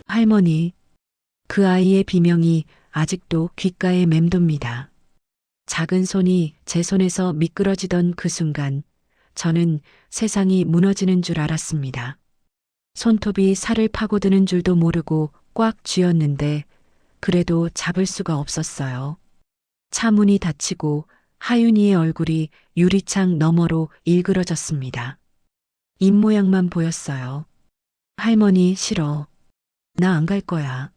할머니, 그 아이의 비명이 아직도 귓가에 맴돕니다. 작은 손이 제 손에서 미끄러지던 그 순간 저는 세상이 무너지는 줄 알았습니다. 손톱이 살을 파고드는 줄도 모르고 꽉 쥐었는데 그래도 잡을 수가 없었어요. 차 문이 닫히고 하윤이의 얼굴이 유리창 너머로 일그러졌습니다. 입모양만 보였어요. 할머니 싫어. 나 안 갈 거야.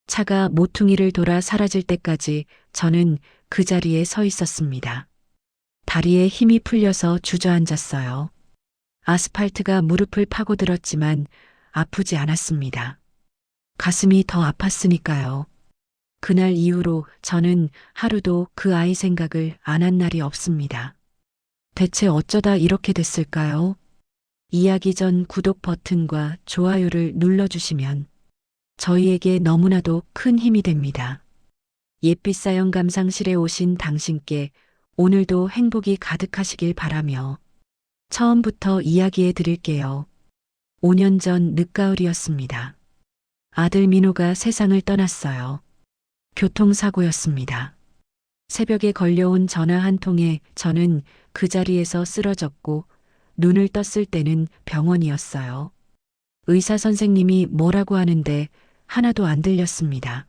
차가 모퉁이를 돌아 사라질 때까지 저는 그 자리에 서 있었습니다. 다리에 힘이 풀려서 주저앉았어요. 아스팔트가 무릎을 파고들었지만 아프지 않았습니다. 가슴이 더 아팠으니까요. 그날 이후로 저는 하루도 그 아이 생각을 안 한 날이 없습니다. 대체 어쩌다 이렇게 됐을까요? 이야기 전 구독 버튼과 좋아요를 눌러주시면 저희에게 너무나도 큰 힘이 됩니다. 옛빛 사연 감상실에 오신 당신께 오늘도 행복이 가득하시길 바라며 처음부터 이야기해 드릴게요. 5년 전 늦가을이었습니다. 아들 민호가 세상을 떠났어요. 교통사고였습니다. 새벽에 걸려온 전화 한 통에 저는 그 자리에서 쓰러졌고 눈을 떴을 때는 병원이었어요. 의사 선생님이 뭐라고 하는데 하나도 안 들렸습니다.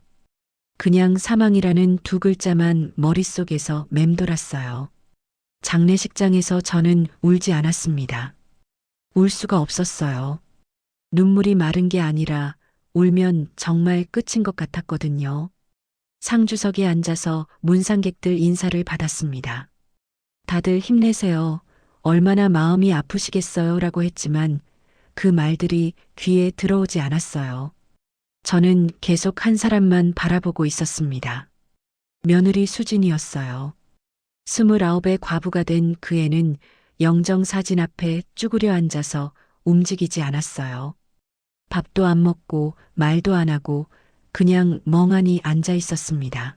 그냥 사망이라는 두 글자만 머릿속에서 맴돌았어요. 장례식장에서 저는 울지 않았습니다. 울 수가 없었어요. 눈물이 마른 게 아니라 울면 정말 끝인 것 같았거든요. 상주석에 앉아서 문상객들 인사를 받았습니다. 다들 힘내세요. 얼마나 마음이 아프시겠어요 라고 했지만 그 말들이 귀에 들어오지 않았어요. 저는 계속 한 사람만 바라보고 있었습니다. 며느리 수진이었어요. 29의 과부가 된 그 애는 영정사진 앞에 쭈그려 앉아서 움직이지 않았어요. 밥도 안 먹고 말도 안 하고 그냥 멍하니 앉아 있었습니다.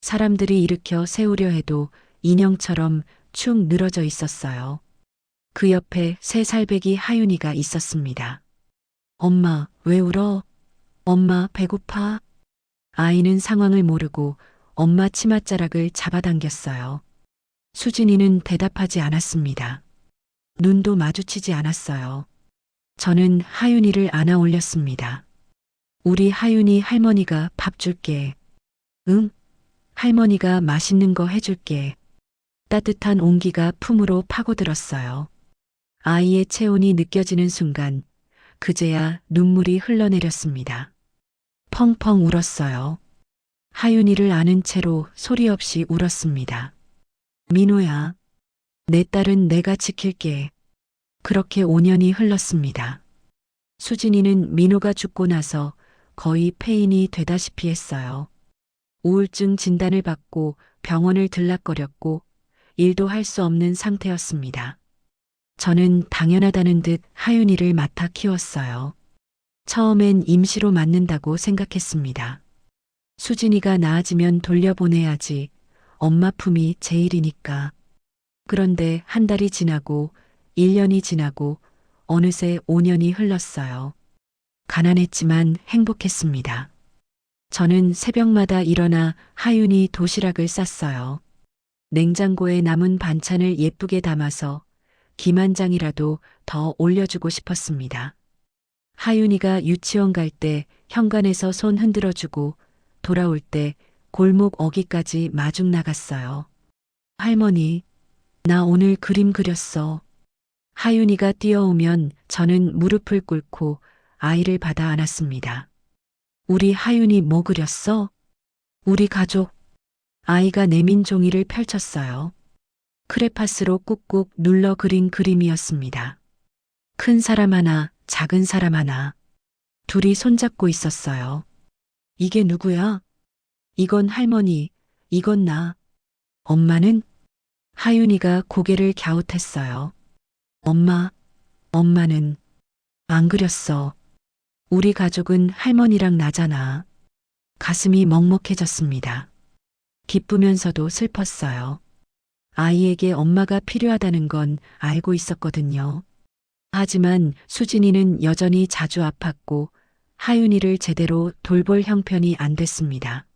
사람들이 일으켜 세우려 해도 인형처럼 축 늘어져 있었어요. 그 옆에 3살배기 하윤이가 있었습니다. 엄마, 왜 울어? 엄마, 배고파? 아이는 상황을 모르고 엄마 치맛자락을 잡아당겼어요. 수진이는 대답하지 않았습니다. 눈도 마주치지 않았어요. 저는 하윤이를 안아 올렸습니다. 우리 하윤이 할머니가 밥 줄게. 응? 할머니가 맛있는 거 해줄게. 따뜻한 온기가 품으로 파고들었어요. 아이의 체온이 느껴지는 순간 그제야 눈물이 흘러내렸습니다. 펑펑 울었어요. 하윤이를 안은 채로 소리 없이 울었습니다. 민호야, 내 딸은 내가 지킬게. 그렇게 5년이 흘렀습니다. 수진이는 민호가 죽고 나서 거의 폐인이 되다시피 했어요. 우울증 진단을 받고 병원을 들락거렸고 일도 할 수 없는 상태였습니다. 저는 당연하다는 듯 하윤이를 맡아 키웠어요. 처음엔 임시로 맡는다고 생각했습니다. 수진이가 나아지면 돌려보내야지. 엄마 품이 제일이니까. 그런데 한 달이 지나고 1년이 지나고 어느새 5년이 흘렀어요. 가난했지만 행복했습니다. 저는 새벽마다 일어나 하윤이 도시락을 쌌어요. 냉장고에 남은 반찬을 예쁘게 담아서 김 한 장이라도 더 올려주고 싶었습니다. 하윤이가 유치원 갈 때 현관에서 손 흔들어주고 돌아올 때 골목 어귀까지 마중 나갔어요. 할머니, 나 오늘 그림 그렸어. 하윤이가 뛰어오면 저는 무릎을 꿇고 아이를 받아 안았습니다. 우리 하윤이 뭐 그렸어? 우리 가족. 아이가 내민 종이를 펼쳤어요. 크레파스로 꾹꾹 눌러 그린 그림이었습니다. 큰 사람 하나, 작은 사람 하나. 둘이 손잡고 있었어요. 이게 누구야? 이건 할머니, 이건 나. 엄마는? 하윤이가 고개를 갸웃했어요. 엄마는 안 그렸어. 우리 가족은 할머니랑 나잖아. 가슴이 먹먹해졌습니다. 기쁘면서도 슬펐어요. 아이에게 엄마가 필요하다는 건 알고 있었거든요. 하지만 수진이는 여전히 자주 아팠고 하윤이를 제대로 돌볼 형편이 안 됐습니다.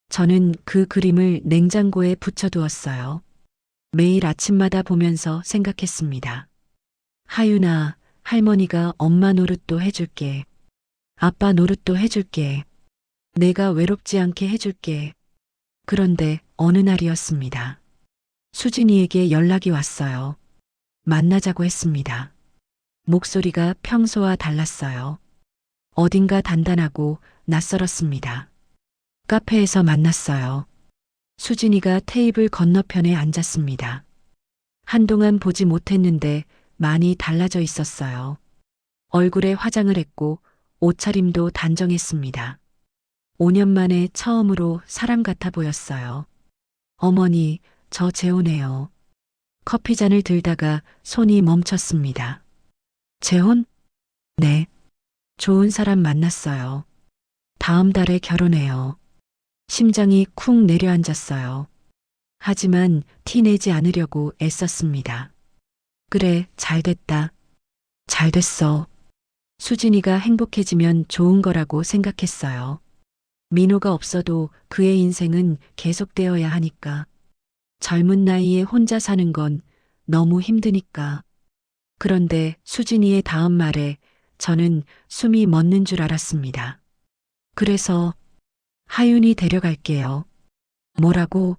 저는 그 그림을 냉장고에 붙여두었어요. 매일 아침마다 보면서 생각했습니다. 하윤아, 할머니가 엄마 노릇도 해줄게. 아빠 노릇도 해줄게. 내가 외롭지 않게 해줄게. 그런데 어느 날이었습니다. 수진이에게 연락이 왔어요. 만나자고 했습니다. 목소리가 평소와 달랐어요. 어딘가 단단하고 낯설었습니다. 카페에서 만났어요. 수진이가 테이블 건너편에 앉았습니다. 한동안 보지 못했는데 많이 달라져 있었어요. 얼굴에 화장을 했고 옷차림도 단정했습니다. 5년 만에 처음으로 사람 같아 보였어요. 어머니, 저 재혼해요. 커피잔을 들다가 손이 멈췄습니다. 재혼? 네. 좋은 사람 만났어요. 다음 달에 결혼해요. 심장이 쿵 내려앉았어요. 하지만 티내지 않으려고 애썼습니다. 그래, 잘 됐다. 잘 됐어. 수진이가 행복해지면 좋은 거라고 생각했어요. 민호가 없어도 그의 인생은 계속되어야 하니까. 젊은 나이에 혼자 사는 건 너무 힘드니까. 그런데 수진이의 다음 말에 저는 숨이 멎는 줄 알았습니다. 그래서 하윤이 데려갈게요. 뭐라고?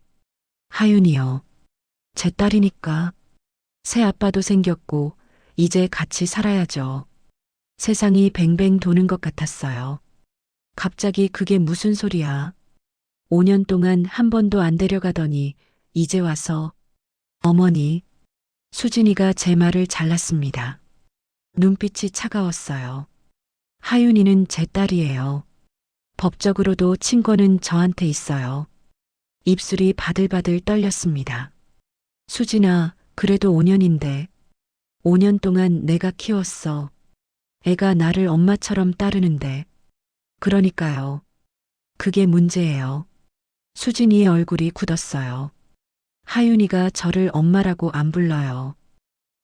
하윤이요. 제 딸이니까. 새 아빠도 생겼고 이제 같이 살아야죠. 세상이 뱅뱅 도는 것 같았어요. 갑자기 그게 무슨 소리야. 5년 동안 한 번도 안 데려가더니 이제 와서. 어머니. 수진이가 제 말을 잘랐습니다. 눈빛이 차가웠어요. 하윤이는 제 딸이에요. 법적으로도 친권은 저한테 있어요. 입술이 바들바들 떨렸습니다. 수진아, 그래도 5년인데. 5년 동안 내가 키웠어. 애가 나를 엄마처럼 따르는데. 그러니까요. 그게 문제예요. 수진이의 얼굴이 굳었어요. 하윤이가 저를 엄마라고 안 불러요.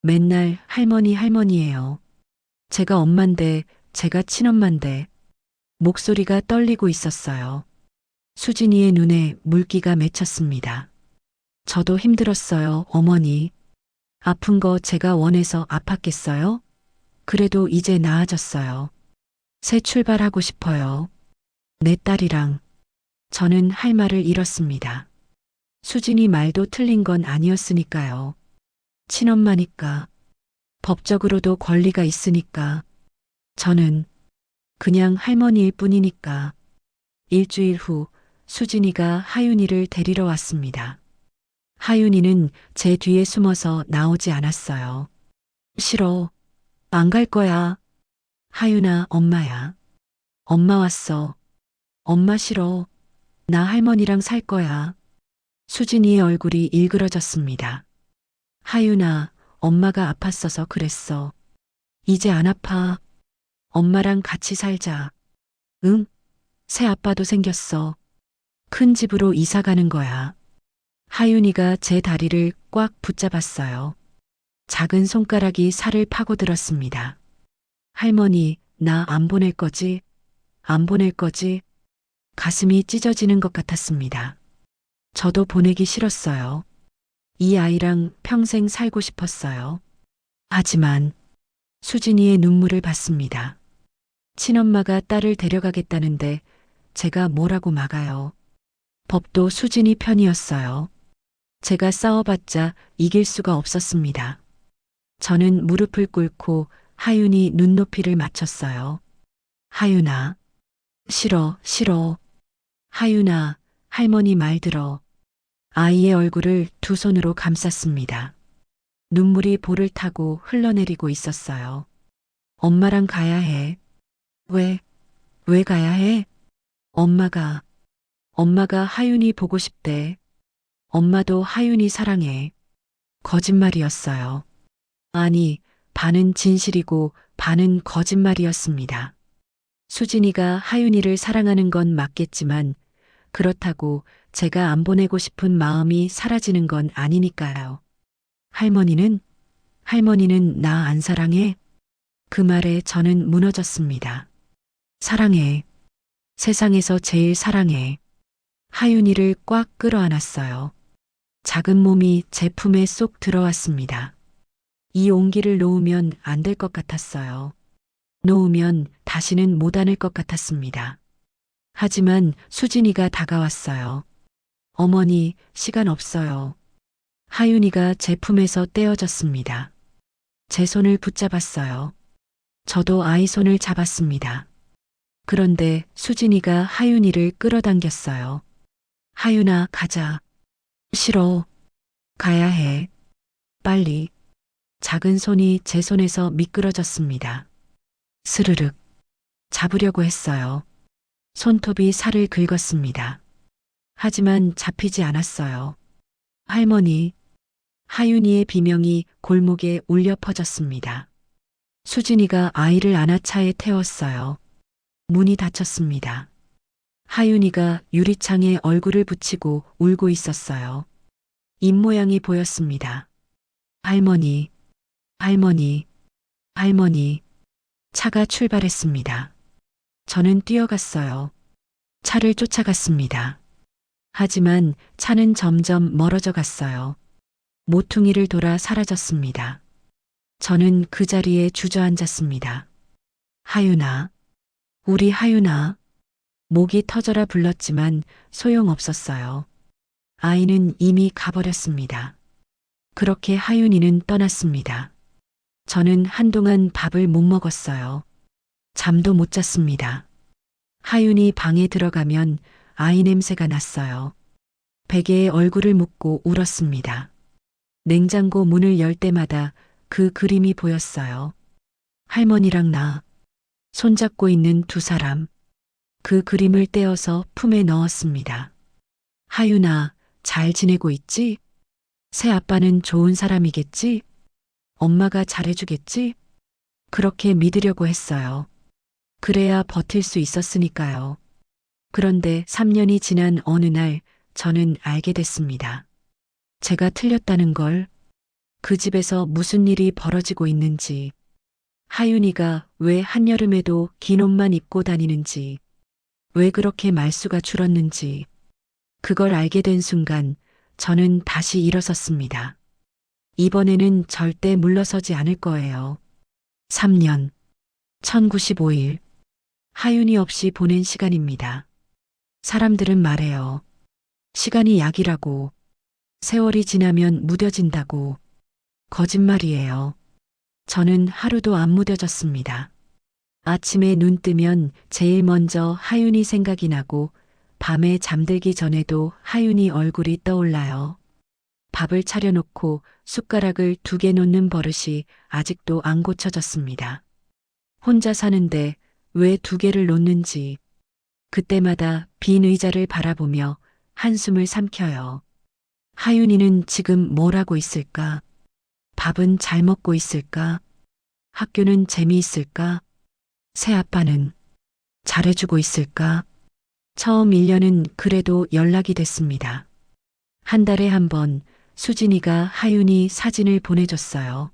맨날 할머니 할머니예요. 제가 엄만데, 제가 친엄만데. 목소리가 떨리고 있었어요. 수진이의 눈에 물기가 맺혔습니다. 저도 힘들었어요, 어머니. 아픈 거 제가 원해서 아팠겠어요? 그래도 이제 나아졌어요. 새 출발하고 싶어요. 내 딸이랑. 저는 할 말을 잃었습니다. 수진이 말도 틀린 건 아니었으니까요. 친엄마니까. 법적으로도 권리가 있으니까. 저는 그냥 할머니일 뿐이니까. 일주일 후 수진이가 하윤이를 데리러 왔습니다. 하윤이는 제 뒤에 숨어서 나오지 않았어요. 싫어. 안 갈 거야. 하윤아, 엄마야. 엄마 왔어. 엄마 싫어. 나 할머니랑 살 거야. 수진이의 얼굴이 일그러졌습니다. 하윤아, 엄마가 아팠어서 그랬어. 이제 안 아파. 엄마랑 같이 살자. 응? 새 아빠도 생겼어. 큰 집으로 이사 가는 거야. 하윤이가 제 다리를 꽉 붙잡았어요. 작은 손가락이 살을 파고들었습니다. 할머니, 나 안 보낼 거지? 안 보낼 거지? 가슴이 찢어지는 것 같았습니다. 저도 보내기 싫었어요. 이 아이랑 평생 살고 싶었어요. 하지만 수진이의 눈물을 봤습니다. 친엄마가 딸을 데려가겠다는데 제가 뭐라고 막아요. 법도 수진이 편이었어요. 제가 싸워봤자 이길 수가 없었습니다. 저는 무릎을 꿇고 하윤이 눈높이를 맞췄어요. 하윤아. 싫어, 싫어. 하윤아, 할머니 말 들어. 아이의 얼굴을 두 손으로 감쌌습니다. 눈물이 볼을 타고 흘러내리고 있었어요. 엄마랑 가야 해. 왜 가야 해? 엄마가 하윤이 보고 싶대. 엄마도 하윤이 사랑해. 거짓말이었어요. 아니, 반은 진실이고 반은 거짓말이었습니다. 수진이가 하윤이를 사랑하는 건 맞겠지만 그렇다고 제가 안 보내고 싶은 마음이 사라지는 건 아니니까요. 할머니는 나 안 사랑해? 그 말에 저는 무너졌습니다. 사랑해. 세상에서 제일 사랑해. 하윤이를 꽉 끌어안았어요. 작은 몸이 제 품에 쏙 들어왔습니다. 이 온기를 놓으면 안 될 것 같았어요. 놓으면 다시는 못 안을 것 같았습니다. 하지만 수진이가 다가왔어요. 어머니, 시간 없어요. 하윤이가 제 품에서 떼어졌습니다. 제 손을 붙잡았어요. 저도 아이 손을 잡았습니다. 그런데 수진이가 하윤이를 끌어당겼어요. 하윤아, 가자. 싫어. 가야 해. 빨리. 작은 손이 제 손에서 미끄러졌습니다. 스르륵. 잡으려고 했어요. 손톱이 살을 긁었습니다. 하지만 잡히지 않았어요. 할머니. 하윤이의 비명이 골목에 울려 퍼졌습니다. 수진이가 아이를 안아 차에 태웠어요. 문이 닫혔습니다. 하윤이가 유리창에 얼굴을 붙이고 울고 있었어요. 입모양이 보였습니다. 할머니, 할머니, 할머니. 차가 출발했습니다. 저는 뛰어갔어요. 차를 쫓아갔습니다. 하지만 차는 점점 멀어져 갔어요. 모퉁이를 돌아 사라졌습니다. 저는 그 자리에 주저앉았습니다. 하윤아, 우리 하윤아. 목이 터져라 불렀지만 소용없었어요. 아이는 이미 가버렸습니다. 그렇게 하윤이는 떠났습니다. 저는 한동안 밥을 못 먹었어요. 잠도 못 잤습니다. 하윤이 방에 들어가면 아이 냄새가 났어요. 베개에 얼굴을 묻고 울었습니다. 냉장고 문을 열 때마다 그 그림이 보였어요. 할머니랑 나, 손잡고 있는 두 사람. 그 그림을 떼어서 품에 넣었습니다. 하윤아, 잘 지내고 있지? 새 아빠는 좋은 사람이겠지? 엄마가 잘해주겠지? 그렇게 믿으려고 했어요. 그래야 버틸 수 있었으니까요. 그런데 3년이 지난 어느 날 저는 알게 됐습니다. 제가 틀렸다는 걸, 그 집에서 무슨 일이 벌어지고 있는지, 하윤이가 왜 한여름에도 긴 옷만 입고 다니는지, 왜 그렇게 말수가 줄었는지, 그걸 알게 된 순간 저는 다시 일어섰습니다. 이번에는 절대 물러서지 않을 거예요. 3년, 1095일, 하윤이 없이 보낸 시간입니다. 사람들은 말해요. 시간이 약이라고, 세월이 지나면 무뎌진다고. 거짓말이에요. 저는 하루도 안 무뎌졌습니다. 아침에 눈 뜨면 제일 먼저 하윤이 생각이 나고 밤에 잠들기 전에도 하윤이 얼굴이 떠올라요. 밥을 차려놓고 숟가락을 2개 놓는 버릇이 아직도 안 고쳐졌습니다. 혼자 사는데 왜 2개를 놓는지 그때마다 빈 의자를 바라보며 한숨을 삼켜요. 하윤이는 지금 뭘 하고 있을까? 밥은 잘 먹고 있을까? 학교는 재미있을까? 새 아빠는 잘해주고 있을까? 처음 1년은 그래도 연락이 됐습니다. 한 달에 한 번 수진이가 하윤이 사진을 보내줬어요.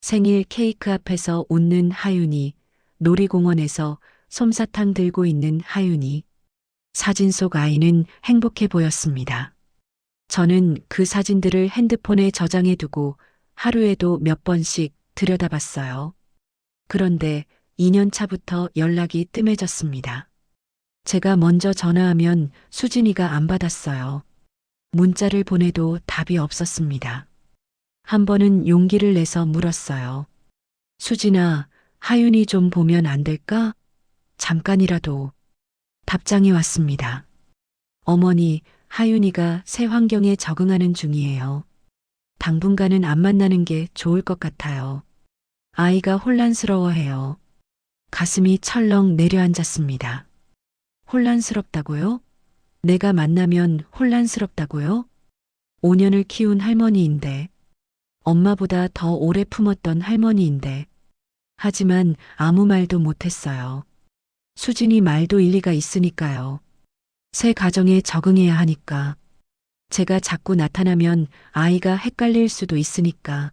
생일 케이크 앞에서 웃는 하윤이, 놀이공원에서 솜사탕 들고 있는 하윤이. 사진 속 아이는 행복해 보였습니다. 저는 그 사진들을 핸드폰에 저장해 두고 하루에도 몇 번씩 들여다봤어요. 그런데 2년 차부터 연락이 뜸해졌습니다. 제가 먼저 전화하면 수진이가 안 받았어요. 문자를 보내도 답이 없었습니다. 한 번은 용기를 내서 물었어요. 수진아, 하윤이 좀 보면 안 될까? 잠깐이라도. 답장이 왔습니다. 어머니, 하윤이가 새 환경에 적응하는 중이에요. 당분간은 안 만나는 게 좋을 것 같아요. 아이가 혼란스러워해요. 가슴이 철렁 내려앉았습니다. 혼란스럽다고요? 내가 만나면 혼란스럽다고요? 5년을 키운 할머니인데, 엄마보다 더 오래 품었던 할머니인데, 하지만 아무 말도 못했어요. 수진이 말도 일리가 있으니까요. 새 가정에 적응해야 하니까. 제가 자꾸 나타나면 아이가 헷갈릴 수도 있으니까.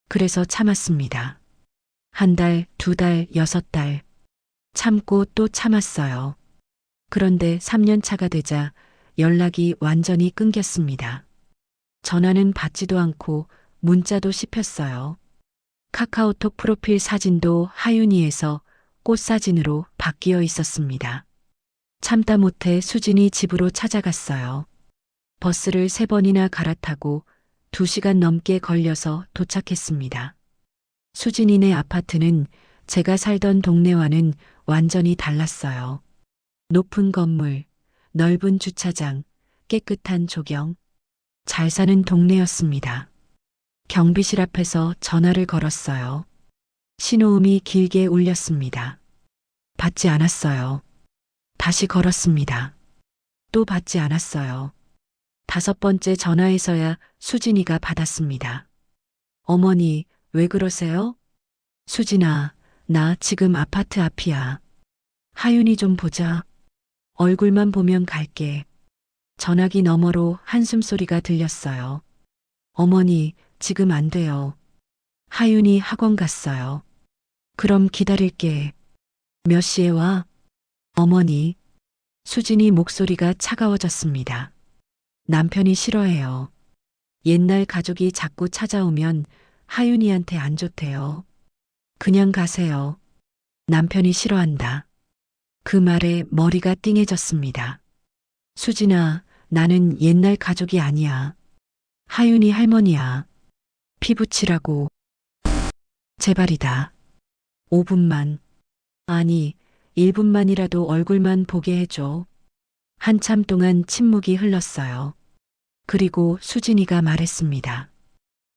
그래서 참았습니다. 한 달, 두 달, 여섯 달. 참고 또 참았어요. 그런데 3년 차가 되자 연락이 완전히 끊겼습니다. 전화는 받지도 않고 문자도 씹혔어요. 카카오톡 프로필 사진도 하윤이에서 꽃사진으로 바뀌어 있었습니다. 참다 못해 수진이 집으로 찾아갔어요. 버스를 3번이나 갈아타고 2시간 넘게 걸려서 도착했습니다. 수진이네 아파트는 제가 살던 동네와는 완전히 달랐어요. 높은 건물, 넓은 주차장, 깨끗한 조경, 잘 사는 동네였습니다. 경비실 앞에서 전화를 걸었어요. 신호음이 길게 울렸습니다. 받지 않았어요. 다시 걸었습니다. 또 받지 않았어요. 5번째 전화에서야 수진이가 받았습니다. 어머니, 왜 그러세요? 수진아, 나 지금 아파트 앞이야. 하윤이 좀 보자. 얼굴만 보면 갈게. 전화기 너머로 한숨 소리가 들렸어요. 어머니, 지금 안 돼요. 하윤이 학원 갔어요. 그럼 기다릴게. 몇 시에 와? 어머니. 수진이 목소리가 차가워졌습니다. 남편이 싫어해요. 옛날 가족이 자꾸 찾아오면 하윤이한테 안 좋대요. 그냥 가세요. 남편이 싫어한다. 그 말에 머리가 띵해졌습니다. 수진아, 나는 옛날 가족이 아니야. 하윤이 할머니야. 피부치라고. 제발이다. 5분만. 아니, 1분만이라도 얼굴만 보게 해줘. 한참 동안 침묵이 흘렀어요. 그리고 수진이가 말했습니다.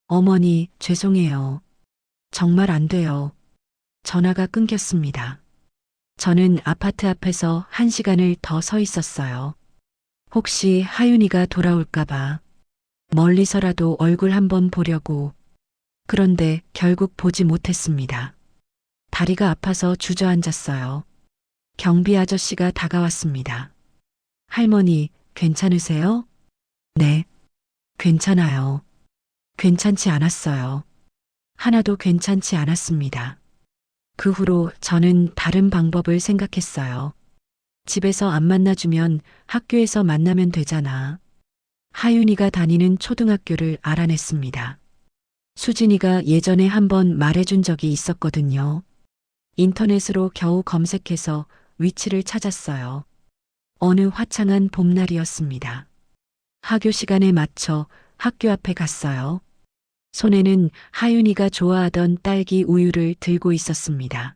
어머니, 죄송해요. 정말 안 돼요. 전화가 끊겼습니다. 저는 아파트 앞에서 1시간을 더 서 있었어요. 혹시 하윤이가 돌아올까봐. 멀리서라도 얼굴 한번 보려고. 그런데 결국 보지 못했습니다. 다리가 아파서 주저앉았어요. 경비 아저씨가 다가왔습니다. 할머니, 괜찮으세요? 네, 괜찮아요. 괜찮지 않았어요. 하나도 괜찮지 않았습니다. 그 후로 저는 다른 방법을 생각했어요. 집에서 안 만나주면 학교에서 만나면 되잖아. 하윤이가 다니는 초등학교를 알아냈습니다. 수진이가 예전에 한번 말해준 적이 있었거든요. 인터넷으로 겨우 검색해서 위치를 찾았어요. 어느 화창한 봄날이었습니다. 하교 시간에 맞춰 학교 앞에 갔어요. 손에는 하윤이가 좋아하던 딸기 우유를 들고 있었습니다.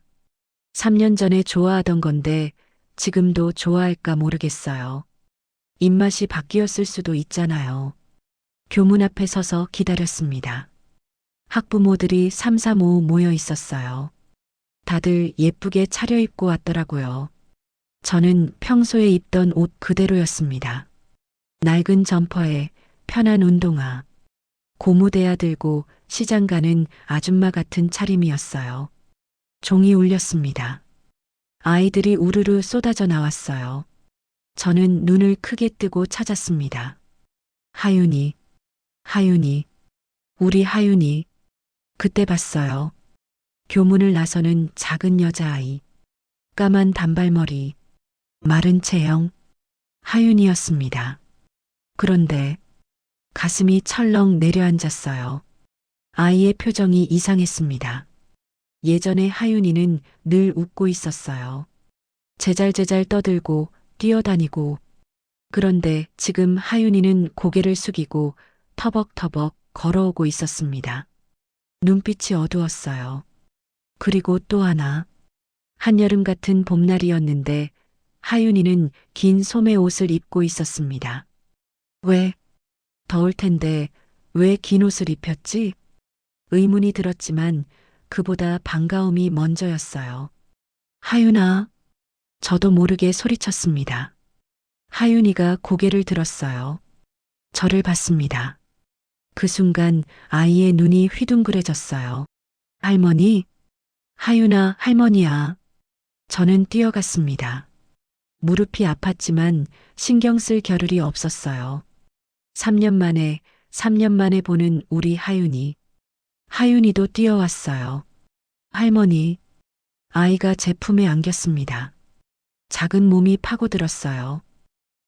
3년 전에 좋아하던 건데 지금도 좋아할까 모르겠어요. 입맛이 바뀌었을 수도 있잖아요. 교문 앞에 서서 기다렸습니다. 학부모들이 삼삼오오 모여 있었어요. 다들 예쁘게 차려입고 왔더라고요. 저는 평소에 입던 옷 그대로였습니다. 낡은 점퍼에 편한 운동화, 고무대야 들고 시장 가는 아줌마 같은 차림이었어요. 종이 울렸습니다. 아이들이 우르르 쏟아져 나왔어요. 저는 눈을 크게 뜨고 찾았습니다. 하윤이, 하윤이, 우리 하윤이. 그때 봤어요. 교문을 나서는 작은 여자아이. 까만 단발머리, 마른 체형, 하윤이었습니다. 그런데 가슴이 철렁 내려앉았어요. 아이의 표정이 이상했습니다. 예전에 하윤이는 늘 웃고 있었어요. 제잘제잘 떠들고 뛰어다니고. 그런데 지금 하윤이는 고개를 숙이고 터벅터벅 걸어오고 있었습니다. 눈빛이 어두웠어요. 그리고 또 하나. 한여름 같은 봄날이었는데 하윤이는 긴 소매 옷을 입고 있었습니다. 왜? 더울 텐데 왜 긴 옷을 입혔지? 의문이 들었지만 그보다 반가움이 먼저였어요. 하윤아. 저도 모르게 소리쳤습니다. 하윤이가 고개를 들었어요. 저를 봤습니다. 그 순간 아이의 눈이 휘둥그레졌어요. 할머니? 하윤아, 할머니야. 저는 뛰어갔습니다. 무릎이 아팠지만 신경 쓸 겨를이 없었어요. 3년 만에 보는 우리 하윤이. 하윤이도 뛰어왔어요. 할머니, 아이가 제 품에 안겼습니다. 작은 몸이 파고들었어요.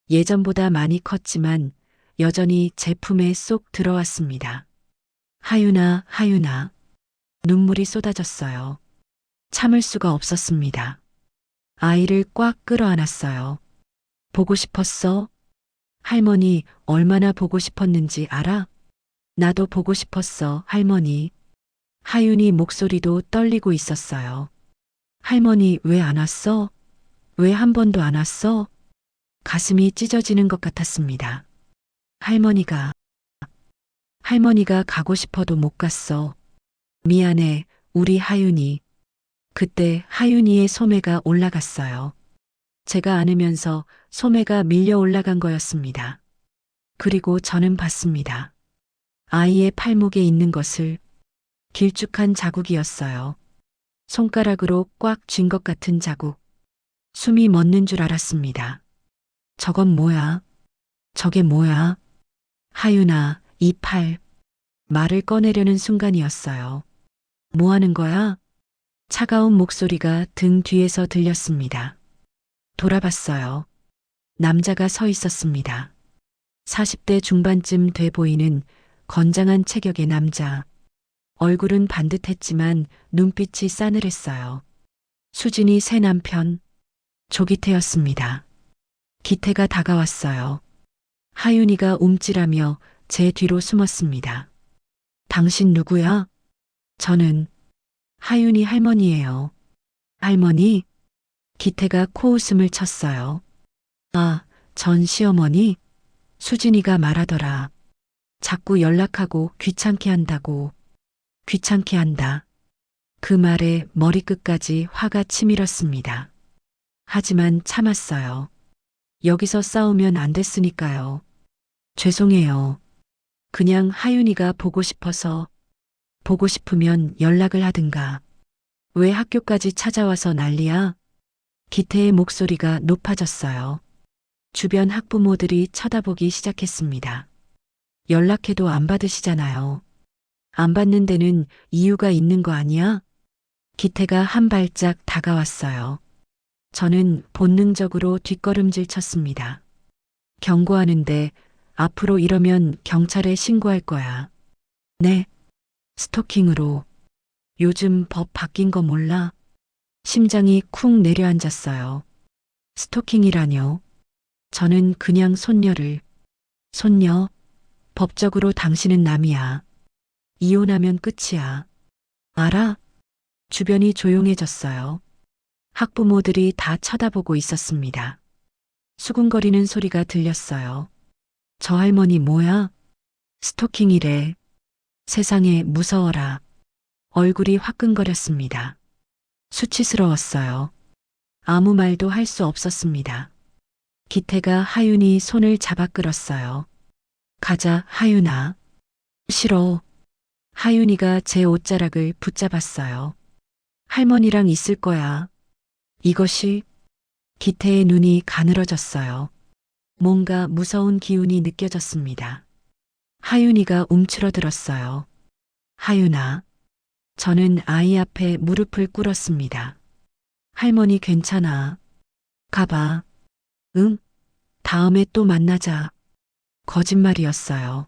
예전보다 많이 컸지만 여전히 제 품에 쏙 들어왔습니다. 하윤아, 하윤아. 눈물이 쏟아졌어요. 참을 수가 없었습니다. 아이를 꽉 끌어안았어요. 보고 싶었어? 할머니, 얼마나 보고 싶었는지 알아? 나도 보고 싶었어, 할머니. 하윤이 목소리도 떨리고 있었어요. 할머니, 왜 안 왔어? 왜 한 번도 안 왔어? 가슴이 찢어지는 것 같았습니다. 할머니가 가고 싶어도 못 갔어. 미안해, 우리 하윤이. 그때 하윤이의 소매가 올라갔어요. 제가 안으면서 소매가 밀려 올라간 거였습니다. 그리고 저는 봤습니다. 아이의 팔목에 있는 것을 길쭉한 자국이었어요. 손가락으로 꽉 쥔 것 같은 자국. 숨이 멎는 줄 알았습니다. 저건 뭐야? 저게 뭐야? 하윤아, 이 팔. 말을 꺼내려는 순간이었어요. 뭐 하는 거야? 차가운 목소리가 등 뒤에서 들렸습니다. 돌아봤어요. 남자가 서 있었습니다. 40대 중반쯤 돼 보이는 건장한 체격의 남자. 얼굴은 반듯했지만 눈빛이 싸늘했어요. 수진이 새 남편, 조기태였습니다. 기태가 다가왔어요. 하윤이가 움찔하며 제 뒤로 숨었습니다. 당신 누구야? 저는 하윤이 할머니예요. 할머니? 기태가 코웃음을 쳤어요. 아, 전 시어머니? 수진이가 말하더라. 자꾸 연락하고 귀찮게 한다고. 귀찮게 한다. 그 말에 머리끝까지 화가 치밀었습니다. 하지만 참았어요. 여기서 싸우면 안 됐으니까요. 죄송해요. 그냥 하윤이가 보고 싶어서, 보고 싶으면 연락을 하든가. 왜 학교까지 찾아와서 난리야? 기태의 목소리가 높아졌어요. 주변 학부모들이 쳐다보기 시작했습니다. 연락해도 안 받으시잖아요. 안 받는 데는 이유가 있는 거 아니야? 기태가 한 발짝 다가왔어요. 저는 본능적으로 뒷걸음질 쳤습니다. 경고하는데 앞으로 이러면 경찰에 신고할 거야. 네. 스토킹으로. 요즘 법 바뀐 거 몰라? 심장이 쿵 내려앉았어요. 스토킹이라뇨? 저는 그냥 손녀, 법적으로 당신은 남이야. 이혼하면 끝이야. 알아? 주변이 조용해졌어요. 학부모들이 다 쳐다보고 있었습니다. 수군거리는 소리가 들렸어요. 저 할머니 뭐야? 스토킹이래. 세상에 무서워라. 얼굴이 화끈거렸습니다. 수치스러웠어요. 아무 말도 할 수 없었습니다. 기태가 하윤이 손을 잡아 끌었어요. 가자, 하윤아. 싫어. 하윤이가 제 옷자락을 붙잡았어요. 할머니랑 있을 거야. 이것이 기태의 눈이 가늘어졌어요. 뭔가 무서운 기운이 느껴졌습니다. 하윤이가 움츠러들었어요. 하윤아. 저는 아이 앞에 무릎을 꿇었습니다. 할머니 괜찮아. 가봐. 응? 다음에 또 만나자. 거짓말이었어요.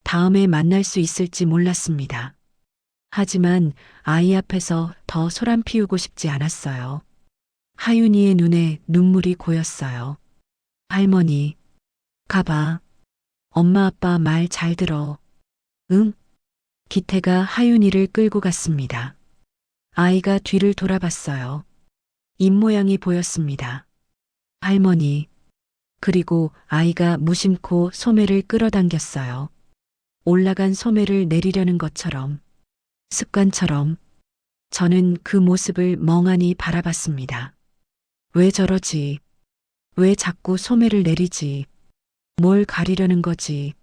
다음에 만날 수 있을지 몰랐습니다. 하지만 아이 앞에서 더 소란 피우고 싶지 않았어요. 하윤이의 눈에 눈물이 고였어요. 할머니, 가봐. 엄마 아빠 말 잘 들어. 응? 기태가 하윤이를 끌고 갔습니다. 아이가 뒤를 돌아봤어요. 입모양이 보였습니다. 할머니. 그리고 아이가 무심코 소매를 끌어당겼어요. 올라간 소매를 내리려는 것처럼, 습관처럼 저는 그 모습을 멍하니 바라봤습니다. 왜 저러지? 왜 자꾸 소매를 내리지? 뭘 가리려는 거지?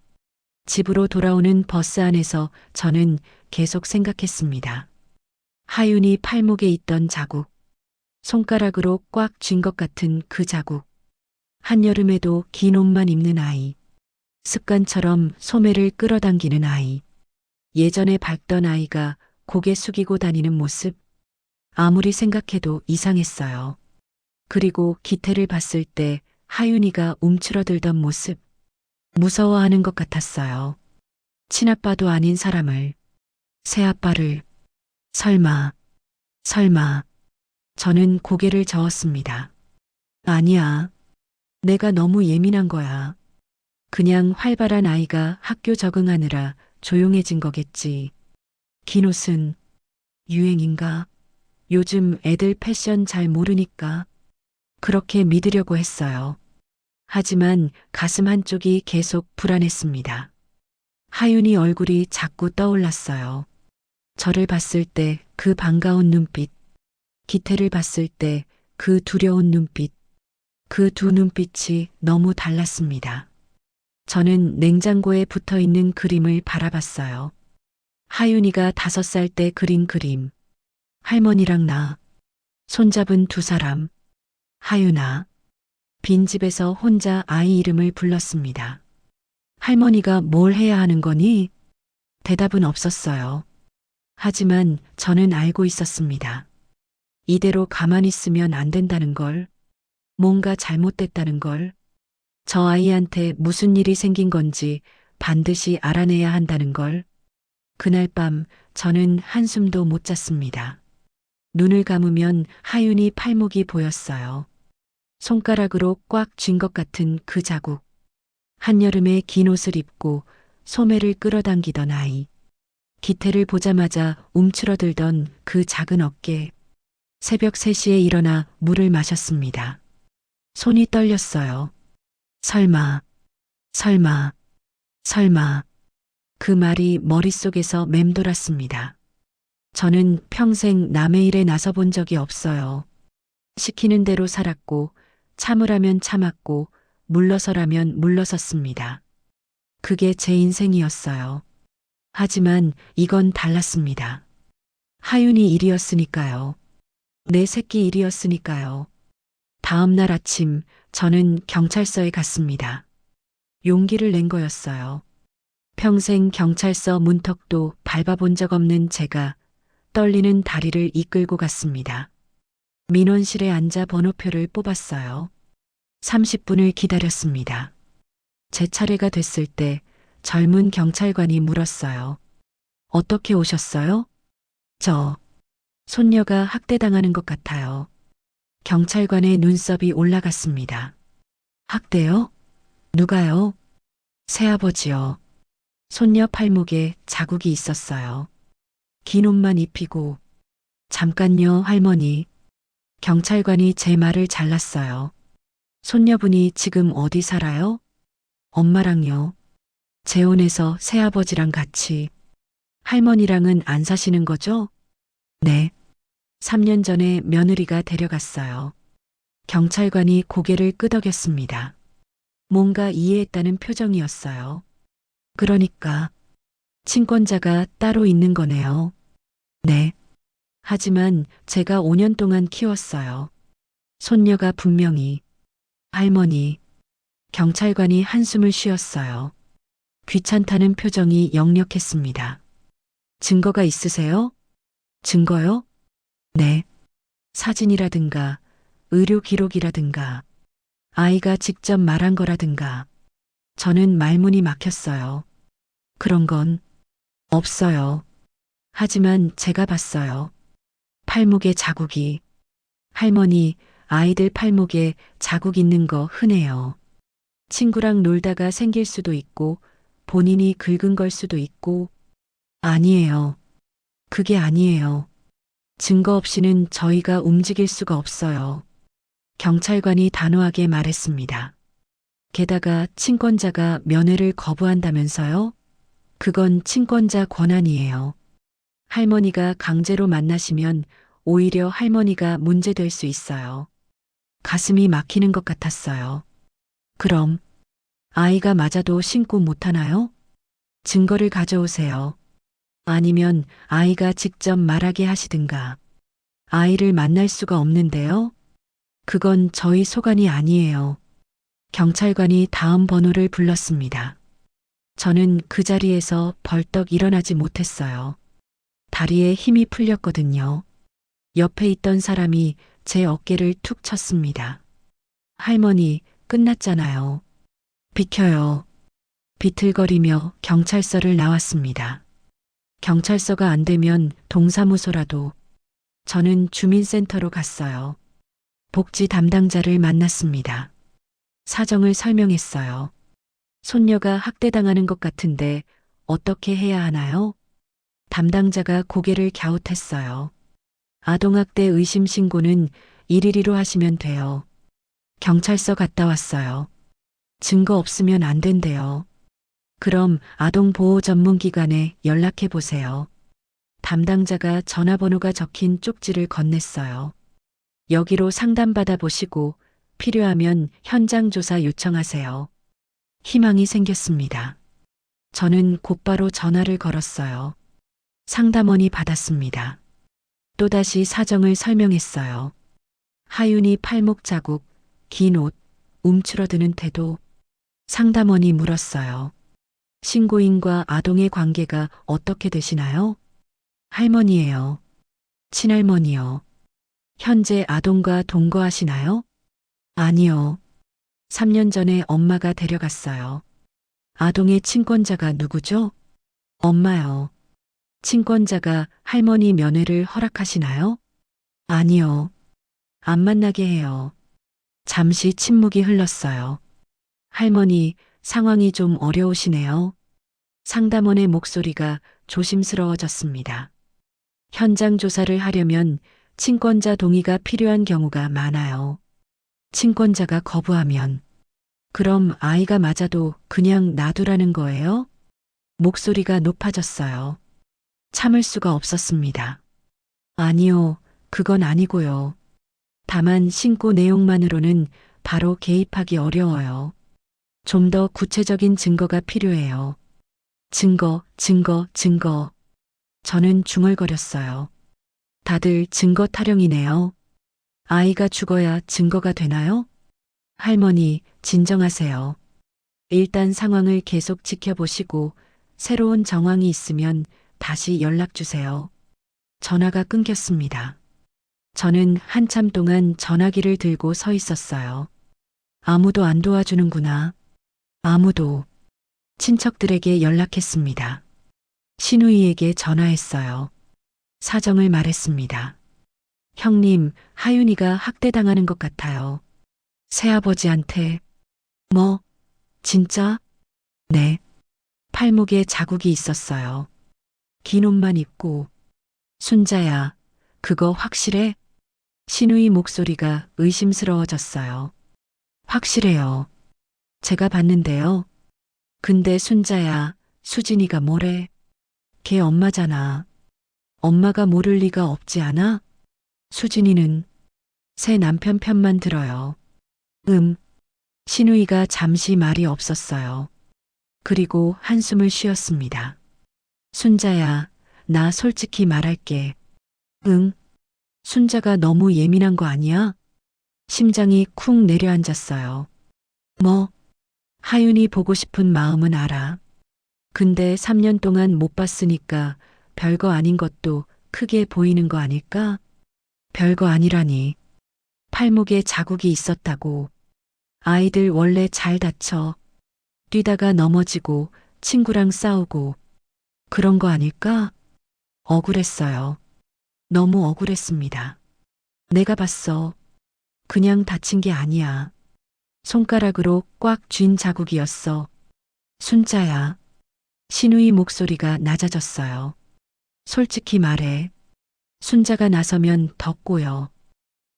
집으로 돌아오는 버스 안에서 저는 계속 생각했습니다. 하윤이 팔목에 있던 자국, 손가락으로 꽉 쥔 것 같은 그 자국, 한여름에도 긴 옷만 입는 아이, 습관처럼 소매를 끌어당기는 아이, 예전에 밟던 아이가 고개 숙이고 다니는 모습, 아무리 생각해도 이상했어요. 그리고 기태를 봤을 때 하윤이가 움츠러들던 모습, 무서워하는 것 같았어요. 친아빠도 아닌 사람을, 새아빠를, 설마, 설마. 저는 고개를 저었습니다. 아니야. 내가 너무 예민한 거야. 그냥 활발한 아이가 학교 적응하느라 조용해진 거겠지. 긴 옷은 유행인가? 요즘 애들 패션 잘 모르니까 그렇게 믿으려고 했어요. 하지만 가슴 한쪽이 계속 불안했습니다. 하윤이 얼굴이 자꾸 떠올랐어요. 저를 봤을 때 그 반가운 눈빛, 기태를 봤을 때 그 두려운 눈빛, 그 두 눈빛이 너무 달랐습니다. 저는 냉장고에 붙어 있는 그림을 바라봤어요. 하윤이가 5살 때 그린 그림. 할머니랑 나. 손잡은 두 사람. 하윤아. 빈집에서 혼자 아이 이름을 불렀습니다. 할머니가 뭘 해야 하는 거니? 대답은 없었어요. 하지만 저는 알고 있었습니다. 이대로 가만히 있으면 안 된다는 걸. 뭔가 잘못됐다는 걸. 저 아이한테 무슨 일이 생긴 건지 반드시 알아내야 한다는 걸. 그날 밤 저는 한숨도 못 잤습니다. 눈을 감으면 하윤이 팔목이 보였어요. 손가락으로 꽉 쥔 것 같은 그 자국. 한여름에 긴 옷을 입고 소매를 끌어당기던 아이. 기태를 보자마자 움츠러들던 그 작은 어깨. 새벽 3시에 일어나 물을 마셨습니다. 손이 떨렸어요. 설마, 설마, 설마. 그 말이 머릿속에서 맴돌았습니다. 저는 평생 남의 일에 나서본 적이 없어요. 시키는 대로 살았고, 참으라면 참았고, 물러서라면 물러섰습니다. 그게 제 인생이었어요. 하지만 이건 달랐습니다. 하윤이 일이었으니까요. 내 새끼 일이었으니까요. 다음 날 아침 저는 경찰서에 갔습니다. 용기를 낸 거였어요. 평생 경찰서 문턱도 밟아본 적 없는 제가 떨리는 다리를 이끌고 갔습니다. 민원실에 앉아 번호표를 뽑았어요. 30분을 기다렸습니다. 제 차례가 됐을 때 젊은 경찰관이 물었어요. 어떻게 오셨어요? 손녀가 학대당하는 것 같아요. 경찰관의 눈썹이 올라갔습니다. 학대요? 누가요? 새아버지요. 손녀 팔목에 자국이 있었어요. 긴 옷만 입히고. 잠깐요, 할머니. 경찰관이 제 말을 잘랐어요. 손녀분이 지금 어디 살아요? 엄마랑요. 재혼해서 새아버지랑 같이. 할머니랑은 안 사시는 거죠? 네. 3년 전에 며느리가 데려갔어요. 경찰관이 고개를 끄덕였습니다. 뭔가 이해했다는 표정이었어요. 그러니까 친권자가 따로 있는 거네요. 네. 하지만 제가 5년 동안 키웠어요. 손녀가 분명히. 할머니. 경찰관이 한숨을 쉬었어요. 귀찮다는 표정이 역력했습니다. 증거가 있으세요? 증거요? 네. 사진이라든가 의료 기록이라든가 아이가 직접 말한 거라든가. 저는 말문이 막혔어요. 그런 건 없어요. 하지만 제가 봤어요. 팔목에 자국이. 할머니, 아이들 팔목에 자국 있는 거 흔해요. 친구랑 놀다가 생길 수도 있고 본인이 긁은 걸 수도 있고. 아니에요. 그게 아니에요. 증거 없이는 저희가 움직일 수가 없어요. 경찰관이 단호하게 말했습니다. 게다가 친권자가 면회를 거부한다면서요? 그건 친권자 권한이에요. 할머니가 강제로 만나시면 오히려 할머니가 문제될 수 있어요. 가슴이 막히는 것 같았어요. 그럼 아이가 맞아도 신고 못하나요? 증거를 가져오세요. 아니면 아이가 직접 말하게 하시든가. 아이를 만날 수가 없는데요. 그건 저희 소관이 아니에요. 경찰관이 다음 번호를 불렀습니다. 저는 그 자리에서 벌떡 일어나지 못했어요. 다리에 힘이 풀렸거든요. 옆에 있던 사람이 제 어깨를 툭 쳤습니다. 할머니, 끝났잖아요. 비켜요. 비틀거리며 경찰서를 나왔습니다. 경찰서가 안 되면 동사무소라도. 저는 주민센터로 갔어요. 복지 담당자를 만났습니다. 사정을 설명했어요. 손녀가 학대당하는 것 같은데 어떻게 해야 하나요? 담당자가 고개를 갸웃했어요. 아동학대 의심 신고는 112로 하시면 돼요. 경찰서 갔다 왔어요. 증거 없으면 안 된대요. 그럼 아동보호 전문기관에 연락해 보세요. 담당자가 전화번호가 적힌 쪽지를 건넸어요. 여기로 상담받아 보시고 필요하면 현장 조사 요청하세요. 희망이 생겼습니다. 저는 곧바로 전화를 걸었어요. 상담원이 받았습니다. 또다시 사정을 설명했어요. 하윤이 팔목 자국, 긴 옷, 움츠러드는 태도. 상담원이 물었어요. 신고인과 아동의 관계가 어떻게 되시나요? 할머니예요. 친할머니요. 현재 아동과 동거하시나요? 아니요. 3년 전에 엄마가 데려갔어요. 아동의 친권자가 누구죠? 엄마요. 친권자가 할머니 면회를 허락하시나요? 아니요. 안 만나게 해요. 잠시 침묵이 흘렀어요. 할머니, 상황이 좀 어려우시네요. 상담원의 목소리가 조심스러워졌습니다. 현장 조사를 하려면 친권자 동의가 필요한 경우가 많아요. 친권자가 거부하면, 그럼 아이가 맞아도 그냥 놔두라는 거예요? 목소리가 높아졌어요. 참을 수가 없었습니다. 아니요, 그건 아니고요. 다만 신고 내용만으로는 바로 개입하기 어려워요. 좀 더 구체적인 증거가 필요해요. 증거, 증거, 증거. 저는 중얼거렸어요. 다들 증거 타령이네요. 아이가 죽어야 증거가 되나요? 할머니, 진정하세요. 일단 상황을 계속 지켜보시고 새로운 정황이 있으면 다시 연락 주세요. 전화가 끊겼습니다. 저는 한참 동안 전화기를 들고 서 있었어요. 아무도 안 도와주는구나. 아무도. 친척들에게 연락했습니다. 신우이에게 전화했어요. 사정을 말했습니다. 형님, 하윤이가 학대당하는 것 같아요. 새아버지한테. 뭐? 진짜? 네. 팔목에 자국이 있었어요. 긴 옷만 입고. 순자야, 그거 확실해? 신우이 목소리가 의심스러워졌어요. 확실해요. 제가 봤는데요. 근데 순자야, 수진이가 뭐래? 걔 엄마잖아. 엄마가 모를 리가 없지 않아? 수진이는 새 남편 편만 들어요. 신우이가 잠시 말이 없었어요. 그리고 한숨을 쉬었습니다. 순자야, 나 솔직히 말할게. 응? 순자가 너무 예민한 거 아니야? 심장이 쿵 내려앉았어요. 뭐? 하윤이 보고 싶은 마음은 알아. 근데 3년 동안 못 봤으니까 별거 아닌 것도 크게 보이는 거 아닐까? 별거 아니라니. 팔목에 자국이 있었다고. 아이들 원래 잘 다쳐. 뛰다가 넘어지고 친구랑 싸우고 그런 거 아닐까? 억울했어요. 너무 억울했습니다. 내가 봤어. 그냥 다친 게 아니야. 손가락으로 꽉 쥔 자국이었어. 순자야. 신우이 목소리가 낮아졌어요. 솔직히 말해. 순자가 나서면 더 꼬여.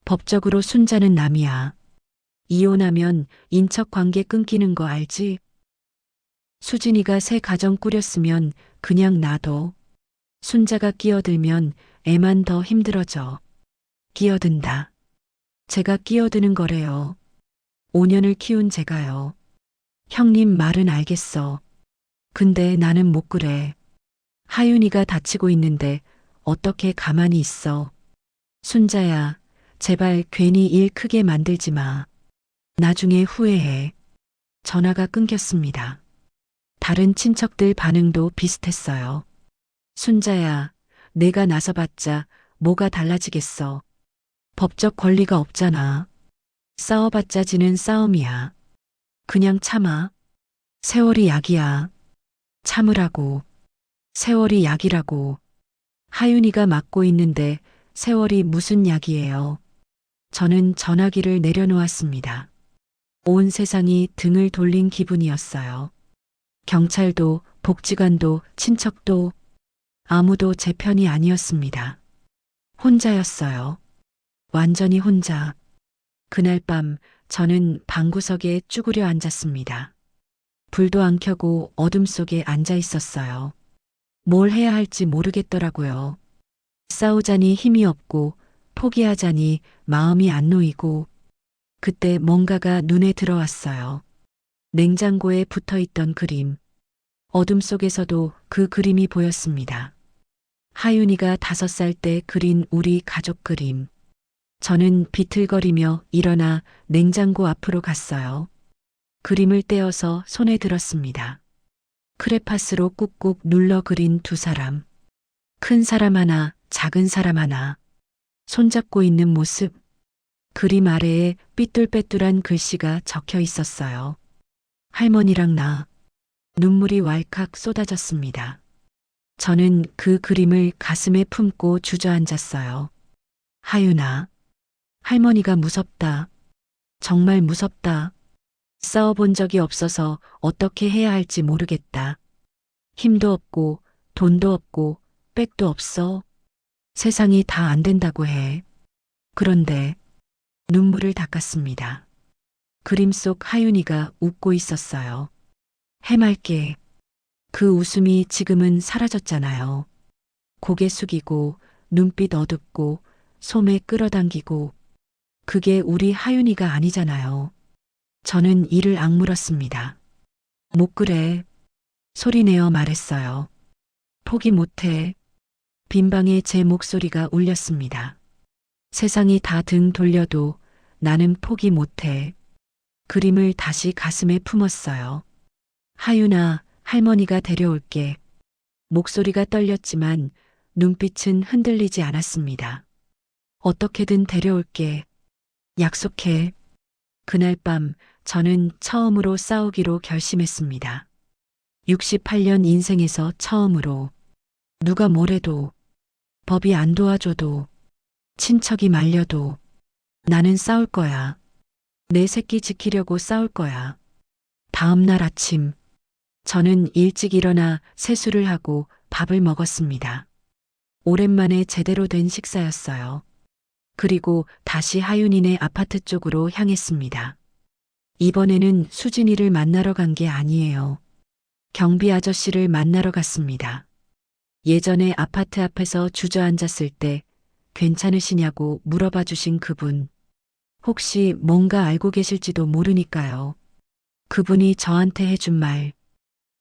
법적으로 순자는 남이야. 이혼하면 인척 관계 끊기는 거 알지? 수진이가 새 가정 꾸렸으면 그냥 놔둬. 순자가 끼어들면 애만 더 힘들어져. 끼어든다. 제가 끼어드는 거래요. 5년을 키운 제가요. 형님 말은 알겠어. 근데 나는 못 그래. 하윤이가 다치고 있는데 어떻게 가만히 있어. 순자야, 제발 괜히 일 크게 만들지 마. 나중에 후회해. 전화가 끊겼습니다. 다른 친척들 반응도 비슷했어요. 순자야, 내가 나서봤자 뭐가 달라지겠어. 법적 권리가 없잖아. 싸워봤자 지는 싸움이야. 그냥 참아. 세월이 약이야. 참으라고. 세월이 약이라고. 하윤이가 맞고 있는데 세월이 무슨 약이에요. 저는 전화기를 내려놓았습니다. 온 세상이 등을 돌린 기분이었어요. 경찰도, 복지관도, 친척도, 아무도 제 편이 아니었습니다. 혼자였어요. 완전히 혼자. 그날 밤 저는 방구석에 쭈그려 앉았습니다. 불도 안 켜고 어둠 속에 앉아 있었어요. 뭘 해야 할지 모르겠더라고요. 싸우자니 힘이 없고 포기하자니 마음이 안 놓이고 그때 뭔가가 눈에 들어왔어요. 냉장고에 붙어 있던 그림. 어둠 속에서도 그 그림이 보였습니다. 하윤이가 5살 때 그린 우리 가족 그림. 저는 비틀거리며 일어나 냉장고 앞으로 갔어요. 그림을 떼어서 손에 들었습니다. 크레파스로 꾹꾹 눌러 그린 2사람. 큰 사람 하나, 작은 사람 하나. 손잡고 있는 모습. 그림 아래에 삐뚤빼뚤한 글씨가 적혀 있었어요. 할머니랑 나. 눈물이 왈칵 쏟아졌습니다. 저는 그 그림을 가슴에 품고 주저앉았어요. 하윤아. 할머니가 무섭다. 정말 무섭다. 싸워본 적이 없어서 어떻게 해야 할지 모르겠다. 힘도 없고 돈도 없고 백도 없어. 세상이 다 안 된다고 해. 그런데 눈물을 닦았습니다. 그림 속 하윤이가 웃고 있었어요. 해맑게. 그 웃음이 지금은 사라졌잖아요. 고개 숙이고 눈빛 어둡고 소매 끌어당기고 그게 우리 하윤이가 아니잖아요. 저는 이를 악물었습니다. 못 그래. 소리내어 말했어요. 포기 못해. 빈방에 제 목소리가 울렸습니다. 세상이 다 등 돌려도 나는 포기 못해. 그림을 다시 가슴에 품었어요. 하윤아, 할머니가 데려올게. 목소리가 떨렸지만 눈빛은 흔들리지 않았습니다. 어떻게든 데려올게. 약속해. 그날 밤 저는 처음으로 싸우기로 결심했습니다. 68년 인생에서 처음으로. 누가 뭐래도, 법이 안 도와줘도, 친척이 말려도 나는 싸울 거야. 내 새끼 지키려고 싸울 거야. 다음 날 아침 저는 일찍 일어나 세수를 하고 밥을 먹었습니다. 오랜만에 제대로 된 식사였어요. 그리고 다시 하윤이네 아파트 쪽으로 향했습니다. 이번에는 수진이를 만나러 간 게 아니에요. 경비 아저씨를 만나러 갔습니다. 예전에 아파트 앞에서 주저앉았을 때 괜찮으시냐고 물어봐 주신 그분. 혹시 뭔가 알고 계실지도 모르니까요. 그분이 저한테 해준 말.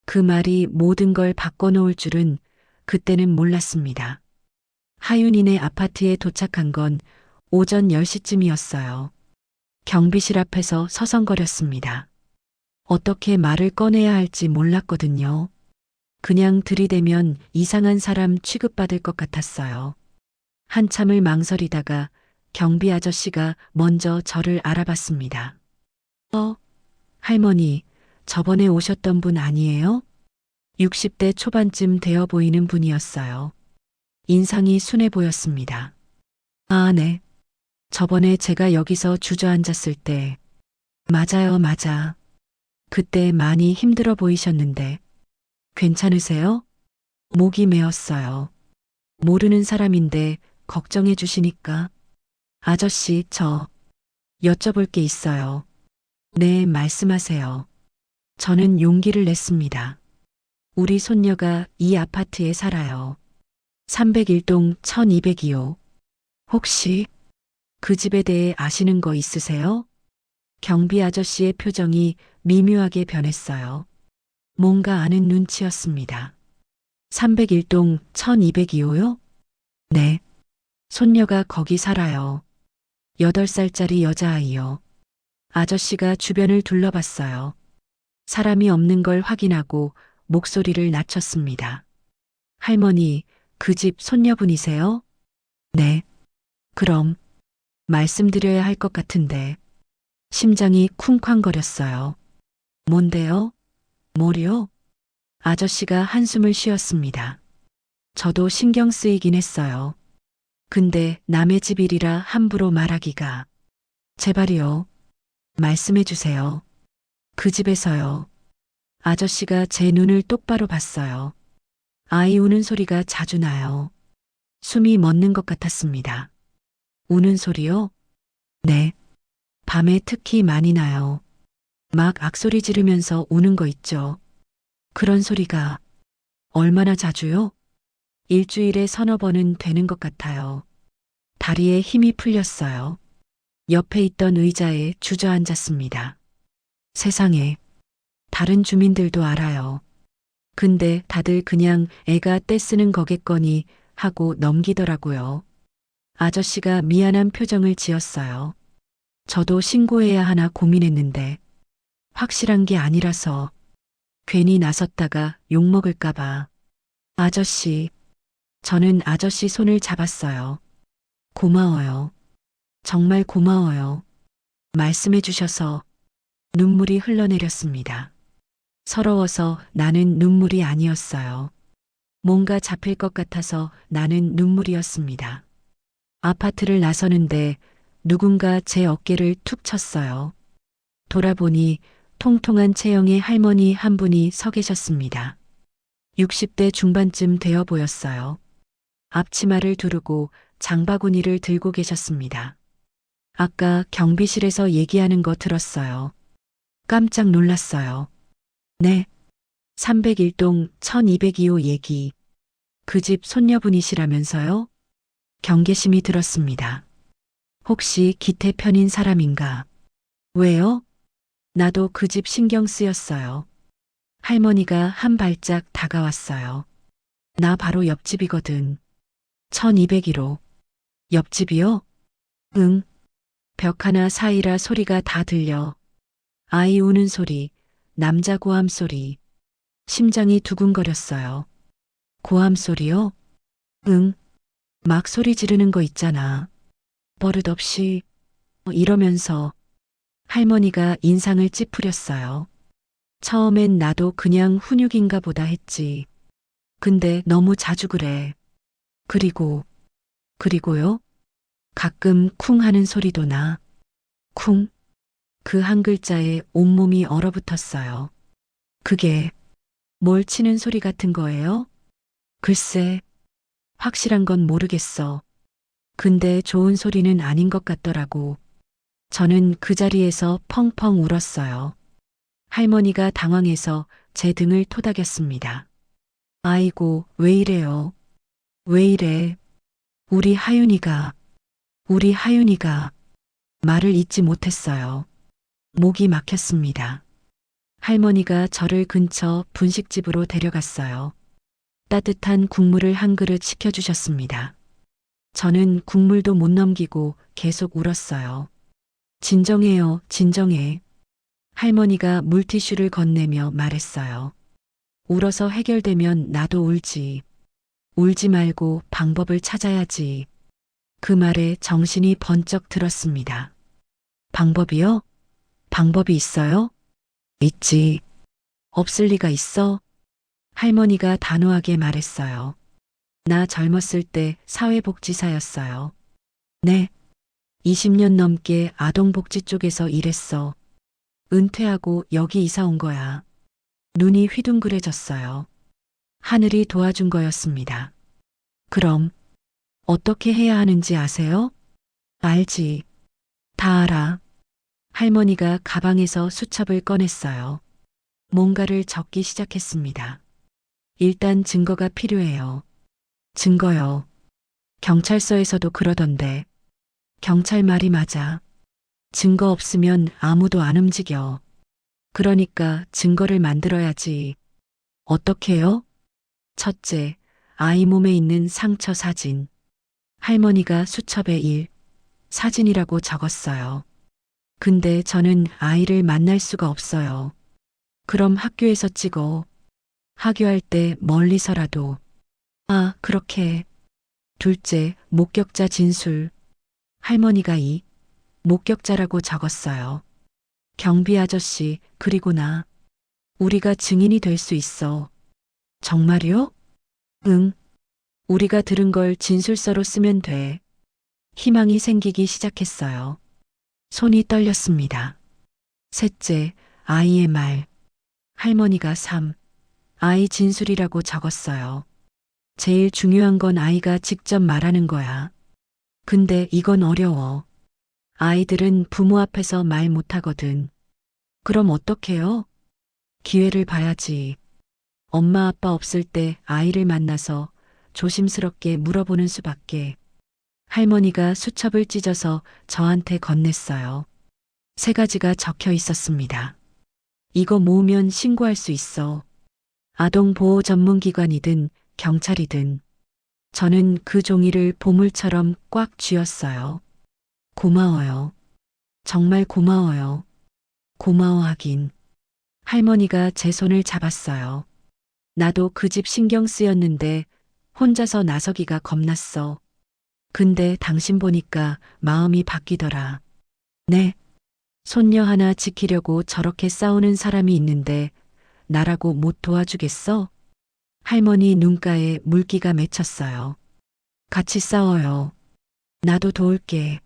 그 말이 모든 걸 바꿔놓을 줄은 그때는 몰랐습니다. 하윤이네 아파트에 도착한 건 오전 10시쯤이었어요. 경비실 앞에서 서성거렸습니다. 어떻게 말을 꺼내야 할지 몰랐거든요. 그냥 들이대면 이상한 사람 취급받을 것 같았어요. 한참을 망설이다가 경비 아저씨가 먼저 저를 알아봤습니다. 할머니, 저번에 오셨던 분 아니에요? 60대 초반쯤 되어 보이는 분이었어요. 인상이 순해 보였습니다. 아, 네. 저번에 제가 여기서 주저앉았을 때. 맞아요, 맞아. 그때 많이 힘들어 보이셨는데. 괜찮으세요? 목이 메었어요. 모르는 사람인데 걱정해 주시니까. 아저씨, 저 여쭤볼 게 있어요. 네, 말씀하세요. 저는 용기를 냈습니다. 우리 손녀가 이 아파트에 살아요. 301동 1202호. 혹시 그 집에 대해 아시는 거 있으세요? 경비 아저씨의 표정이 미묘하게 변했어요. 뭔가 아는 눈치였습니다. 301동 1202호요? 네. 손녀가 거기 살아요. 8살짜리 여자아이요. 아저씨가 주변을 둘러봤어요. 사람이 없는 걸 확인하고 목소리를 낮췄습니다. 할머니, 그 집 손녀분이세요? 네. 그럼 말씀드려야 할 것 같은데 심장이 쿵쾅거렸어요. 뭔데요? 뭐요? 아저씨가 한숨을 쉬었습니다. 저도 신경 쓰이긴 했어요. 근데 남의 집 일이라 함부로 말하기가. 제발이요. 말씀해 주세요. 그 집에서요. 아저씨가 제 눈을 똑바로 봤어요. 아이 우는 소리가 자주 나요. 숨이 멎는 것 같았습니다. 우는 소리요? 네. 밤에 특히 많이 나요. 막 악소리 지르면서 우는 거 있죠. 그런 소리가 얼마나 자주요? 일주일에 서너 번은 되는 것 같아요. 다리에 힘이 풀렸어요. 옆에 있던 의자에 주저앉았습니다. 세상에, 다른 주민들도 알아요. 근데 다들 그냥 애가 떼쓰는 거겠거니 하고 넘기더라고요. 아저씨가 미안한 표정을 지었어요. 저도 신고해야 하나 고민했는데 확실한 게 아니라서 괜히 나섰다가 욕먹을까봐. 아저씨, 저는 아저씨 손을 잡았어요. 고마워요. 정말 고마워요. 말씀해 주셔서 눈물이 흘러내렸습니다. 서러워서 나는 눈물이 아니었어요. 뭔가 잡힐 것 같아서 나는 눈물이었습니다. 아파트를 나서는데 누군가 제 어깨를 툭 쳤어요. 돌아보니 통통한 체형의 할머니 한 분이 서 계셨습니다. 60대 중반쯤 되어 보였어요. 앞치마를 두르고 장바구니를 들고 계셨습니다. 아까 경비실에서 얘기하는 거 들었어요. 깜짝 놀랐어요. 네. 301동 1202호 얘기. 그 집 손녀분이시라면서요? 경계심이 들었습니다. 혹시 기태 편인 사람인가? 왜요? 나도 그 집 신경 쓰였어요. 할머니가 한 발짝 다가왔어요. 나 바로 옆집이거든. 1201호. 옆집이요? 응. 벽 하나 사이라 소리가 다 들려. 아이 우는 소리, 남자 고함 소리. 심장이 두근거렸어요. 고함 소리요? 응. 막 소리 지르는 거 있잖아. 버릇없이 이러면서 할머니가 인상을 찌푸렸어요. 처음엔 나도 그냥 훈육인가 보다 했지. 근데 너무 자주 그래. 그리고요? 가끔 쿵 하는 소리도 나. 쿵. 그 한 글자에 온몸이 얼어붙었어요. 그게 뭘 치는 소리 같은 거예요? 글쎄, 확실한 건 모르겠어. 근데 좋은 소리는 아닌 것 같더라고. 저는 그 자리에서 펑펑 울었어요. 할머니가 당황해서 제 등을 토닥였습니다. 아이고, 왜 이래요? 왜 이래? 우리 하윤이가 말을 잇지 못했어요. 목이 막혔습니다. 할머니가 저를 근처 분식집으로 데려갔어요. 따뜻한 국물을 한 그릇 시켜주셨습니다. 저는 국물도 못 넘기고 계속 울었어요. 진정해요, 진정해. 할머니가 물티슈를 건네며 말했어요. 울어서 해결되면 나도 울지. 울지 말고 방법을 찾아야지. 그 말에 정신이 번쩍 들었습니다. 방법이요? 방법이 있어요? 있지. 없을 리가 있어? 할머니가 단호하게 말했어요. 나 젊었을 때 사회복지사였어요. 네. 20년 넘게 아동복지 쪽에서 일했어. 은퇴하고 여기 이사 온 거야. 눈이 휘둥그레졌어요. 하늘이 도와준 거였습니다. 그럼 어떻게 해야 하는지 아세요? 알지. 다 알아. 할머니가 가방에서 수첩을 꺼냈어요. 뭔가를 적기 시작했습니다. 일단 증거가 필요해요. 증거요. 경찰서에서도 그러던데. 경찰 말이 맞아. 증거 없으면 아무도 안 움직여. 그러니까 증거를 만들어야지. 어떻게요? 첫째, 아이 몸에 있는 상처 사진. 할머니가 수첩에 사진이라고 적었어요. 근데 저는 아이를 만날 수가 없어요. 그럼 학교에서 찍어. 하교할 때 멀리서라도. 아, 그렇게. 둘째, 목격자 진술. 할머니가 이 목격자라고 적었어요. 경비 아저씨, 그리고 나. 우리가 증인이 될 수 있어. 정말요? 응. 우리가 들은 걸 진술서로 쓰면 돼. 희망이 생기기 시작했어요. 손이 떨렸습니다. 셋째, 아이의 말. 할머니가 3. 아이 진술이라고 적었어요. 제일 중요한 건 아이가 직접 말하는 거야. 근데 이건 어려워. 아이들은 부모 앞에서 말 못하거든. 그럼 어떡해요? 기회를 봐야지. 엄마 아빠 없을 때 아이를 만나서 조심스럽게 물어보는 수밖에. 할머니가 수첩을 찢어서 저한테 건넸어요. 3가지가 적혀 있었습니다. 이거 모으면 신고할 수 있어. 아동보호 전문기관이든 경찰이든. 저는 그 종이를 보물처럼 꽉 쥐었어요. 고마워요. 정말 고마워요. 고마워하긴. 할머니가 제 손을 잡았어요. 나도 그 집 신경 쓰였는데 혼자서 나서기가 겁났어. 근데 당신 보니까 마음이 바뀌더라. 네. 손녀 하나 지키려고 저렇게 싸우는 사람이 있는데 나라고 못 도와주겠어? 할머니 눈가에 물기가 맺혔어요. 같이 싸워요. 나도 도울게.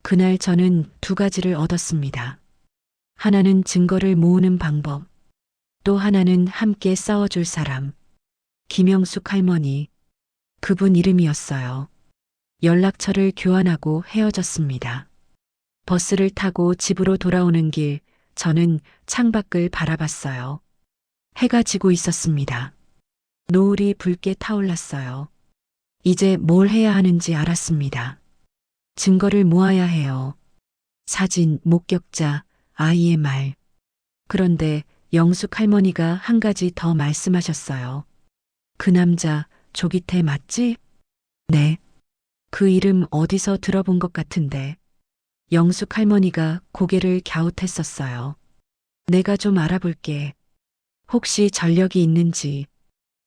그날 저는 2가지를 얻었습니다. 하나는 증거를 모으는 방법. 또 하나는 함께 싸워줄 사람. 김영숙 할머니. 그분 이름이었어요. 연락처를 교환하고 헤어졌습니다. 버스를 타고 집으로 돌아오는 길, 저는 창밖을 바라봤어요. 해가 지고 있었습니다. 노을이 붉게 타올랐어요. 이제 뭘 해야 하는지 알았습니다. 증거를 모아야 해요. 사진, 목격자, 아이의 말. 그런데 영숙 할머니가 한 가지 더 말씀하셨어요. 그 남자, 조기태 맞지? 네. 그 이름 어디서 들어본 것 같은데. 영숙 할머니가 고개를 갸웃했었어요. 내가 좀 알아볼게. 혹시 전력이 있는지.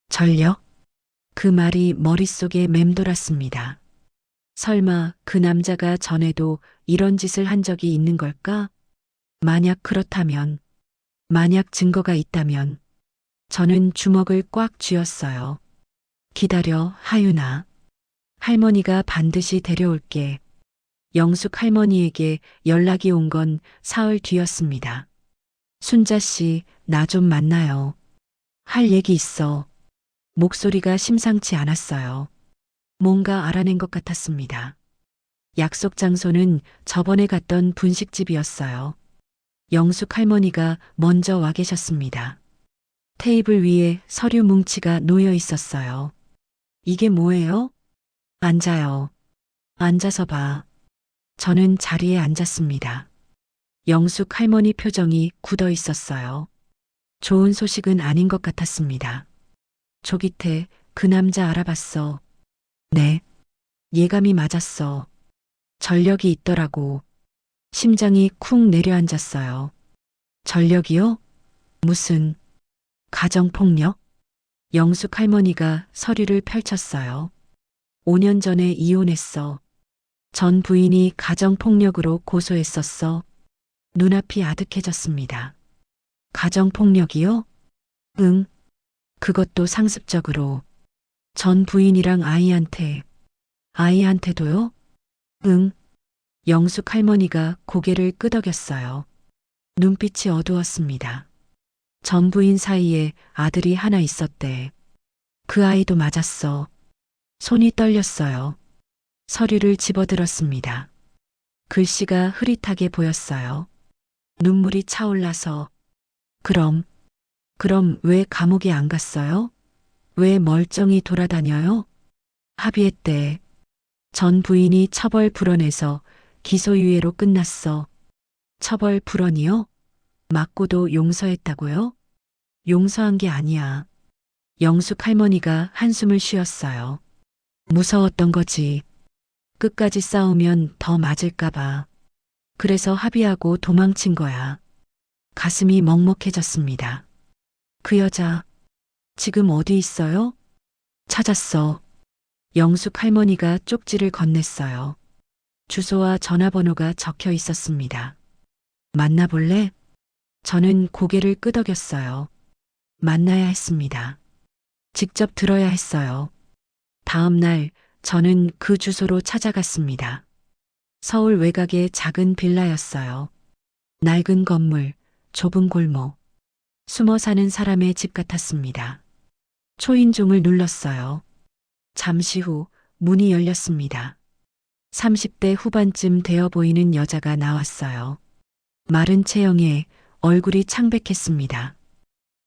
전력? 그 말이 머릿속에 맴돌았습니다. 설마 그 남자가 전에도 이런 짓을 한 적이 있는 걸까? 만약 그렇다면, 만약 증거가 있다면, 저는 주먹을 꽉 쥐었어요. 기다려, 하윤아. 할머니가 반드시 데려올게. 영숙 할머니에게 연락이 온 건 사흘 뒤였습니다. 순자 씨, 나 좀 만나요. 할 얘기 있어. 목소리가 심상치 않았어요. 뭔가 알아낸 것 같았습니다. 약속 장소는 저번에 갔던 분식집이었어요. 영숙 할머니가 먼저 와 계셨습니다. 테이블 위에 서류 뭉치가 놓여 있었어요. 이게 뭐예요? 앉아요. 앉아서 봐. 저는 자리에 앉았습니다. 영숙 할머니 표정이 굳어 있었어요. 좋은 소식은 아닌 것 같았습니다. 조기태, 그 남자 알아봤어. 네. 예감이 맞았어. 전력이 있더라고. 심장이 쿵 내려앉았어요. 전력이요? 무슨 가정폭력? 영숙 할머니가 서류를 펼쳤어요. 5년 전에 이혼했어. 전 부인이 가정폭력으로 고소했었어. 눈앞이 아득해졌습니다. 가정폭력이요? 응. 그것도 상습적으로. 전 부인이랑 아이한테. 아이한테도요? 응. 영숙 할머니가 고개를 끄덕였어요. 눈빛이 어두웠습니다. 전 부인 사이에 아들이 하나 있었대. 그 아이도 맞았어. 손이 떨렸어요. 서류를 집어들었습니다. 글씨가 흐릿하게 보였어요. 눈물이 차올라서. 그럼 왜 감옥에 안 갔어요? 왜 멀쩡히 돌아다녀요? 합의했대. 전 부인이 처벌 불원에서 기소유예로 끝났어. 처벌 불원이요? 맞고도 용서했다고요? 용서한 게 아니야. 영숙 할머니가 한숨을 쉬었어요. 무서웠던 거지. 끝까지 싸우면 더 맞을까봐. 그래서 합의하고 도망친 거야. 가슴이 먹먹해졌습니다. 그 여자, 지금 어디 있어요? 찾았어. 영숙 할머니가 쪽지를 건넸어요. 주소와 전화번호가 적혀 있었습니다. 만나볼래? 저는 고개를 끄덕였어요. 만나야 했습니다. 직접 들어야 했어요. 다음 날 저는 그 주소로 찾아갔습니다. 서울 외곽의 작은 빌라였어요. 낡은 건물, 좁은 골목, 숨어 사는 사람의 집 같았습니다. 초인종을 눌렀어요. 잠시 후 문이 열렸습니다. 30대 후반쯤 되어 보이는 여자가 나왔어요. 마른 체형에 얼굴이 창백했습니다.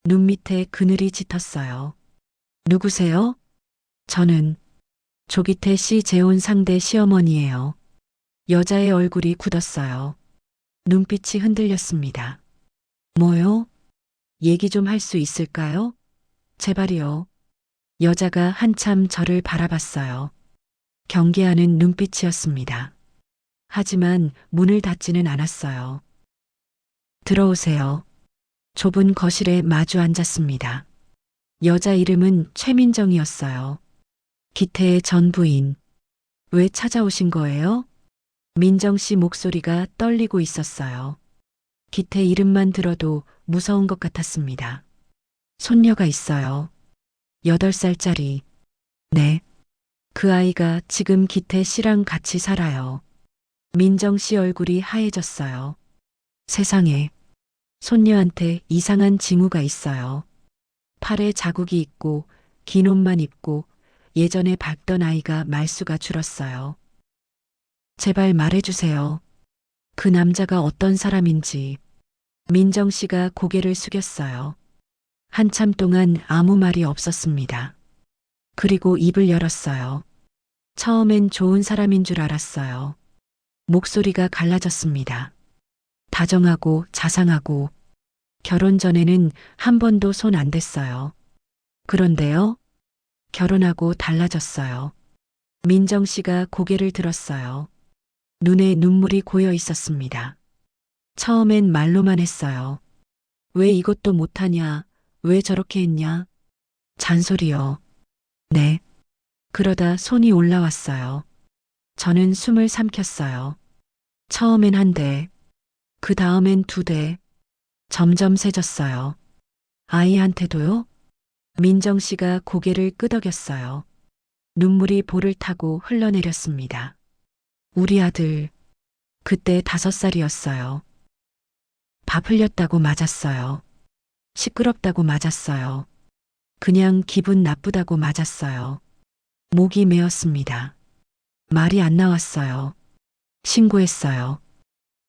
눈 밑에 그늘이 짙었어요. 누구세요? 저는 조기태 씨 재혼 상대 시어머니예요. 여자의 얼굴이 굳었어요. 눈빛이 흔들렸습니다. 뭐요? 얘기 좀 할 수 있을까요? 제발이요. 여자가 한참 저를 바라봤어요. 경계하는 눈빛이었습니다. 하지만 문을 닫지는 않았어요. 들어오세요. 좁은 거실에 마주 앉았습니다. 여자 이름은 최민정이었어요. 기태의 전 부인. 왜 찾아오신 거예요? 민정 씨 목소리가 떨리고 있었어요. 기태 이름만 들어도 무서운 것 같았습니다. 손녀가 있어요. 8살짜리. 네. 그 아이가 지금 기태 씨랑 같이 살아요. 민정 씨 얼굴이 하얘졌어요. 세상에. 손녀한테 이상한 징후가 있어요. 팔에 자국이 있고 긴 옷만 입고 예전에 밟던 아이가 말수가 줄었어요. 제발 말해주세요. 그 남자가 어떤 사람인지. 민정 씨가 고개를 숙였어요. 한참 동안 아무 말이 없었습니다. 그리고 입을 열었어요. 처음엔 좋은 사람인 줄 알았어요. 목소리가 갈라졌습니다. 다정하고 자상하고 결혼 전에는 한 번도 손 안 댔어요. 그런데요, 결혼하고 달라졌어요. 민정 씨가 고개를 들었어요. 눈에 눈물이 고여 있었습니다. 처음엔 말로만 했어요. 왜 이것도 못하냐? 왜 저렇게 했냐? 잔소리요. 네. 그러다 손이 올라왔어요. 저는 숨을 삼켰어요. 처음엔 한 대, 그 다음엔 2대, 점점 세졌어요. 아이한테도요? 민정 씨가 고개를 끄덕였어요. 눈물이 볼을 타고 흘러내렸습니다. 우리 아들, 그때 5살이었어요. 밥 흘렸다고 맞았어요. 시끄럽다고 맞았어요. 그냥 기분 나쁘다고 맞았어요. 목이 메었습니다. 말이 안 나왔어요. 신고했어요.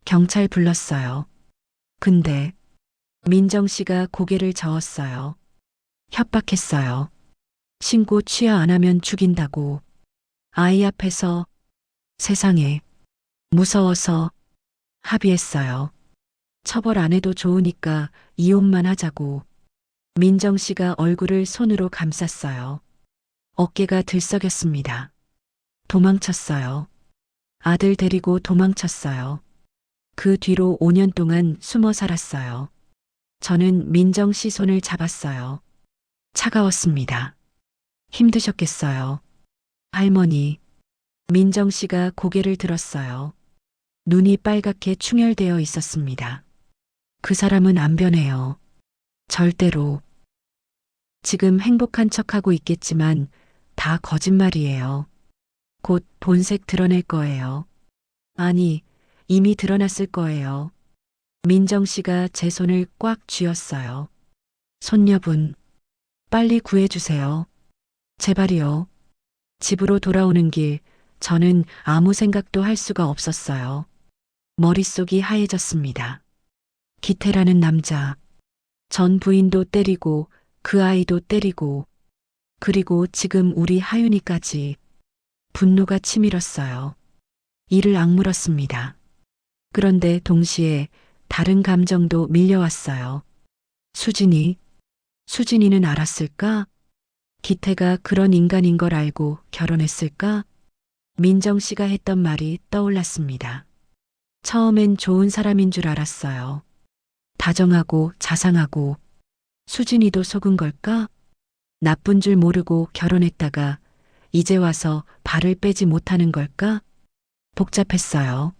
경찰 불렀어요. 근데 민정 씨가 고개를 저었어요. 협박했어요. 신고 취하 안 하면 죽인다고. 아이 앞에서. 세상에. 무서워서 합의했어요. 처벌 안 해도 좋으니까 이혼만 하자고. 민정 씨가 얼굴을 손으로 감쌌어요. 어깨가 들썩였습니다. 도망쳤어요. 아들 데리고 도망쳤어요. 그 뒤로 5년 동안 숨어 살았어요. 저는 민정 씨 손을 잡았어요. 차가웠습니다. 힘드셨겠어요. 할머니. 민정 씨가 고개를 들었어요. 눈이 빨갛게 충혈되어 있었습니다. 그 사람은 안 변해요. 절대로. 지금 행복한 척하고 있겠지만 다 거짓말이에요. 곧 본색 드러낼 거예요. 아니, 이미 드러났을 거예요. 민정 씨가 제 손을 꽉 쥐었어요. 손녀분, 빨리 구해주세요. 제발이요. 집으로 돌아오는 길, 저는 아무 생각도 할 수가 없었어요. 머릿속이 하얘졌습니다. 기태라는 남자, 전 부인도 때리고 그 아이도 때리고 그리고 지금 우리 하윤이까지. 분노가 치밀었어요. 이를 악물었습니다. 그런데 동시에 다른 감정도 밀려왔어요. 수진이는 알았을까? 기태가 그런 인간인 걸 알고 결혼했을까? 민정 씨가 했던 말이 떠올랐습니다. 처음엔 좋은 사람인 줄 알았어요. 다정하고 자상하고. 수진이도 속은 걸까? 나쁜 줄 모르고 결혼했다가 이제 와서 발을 빼지 못하는 걸까? 복잡했어요.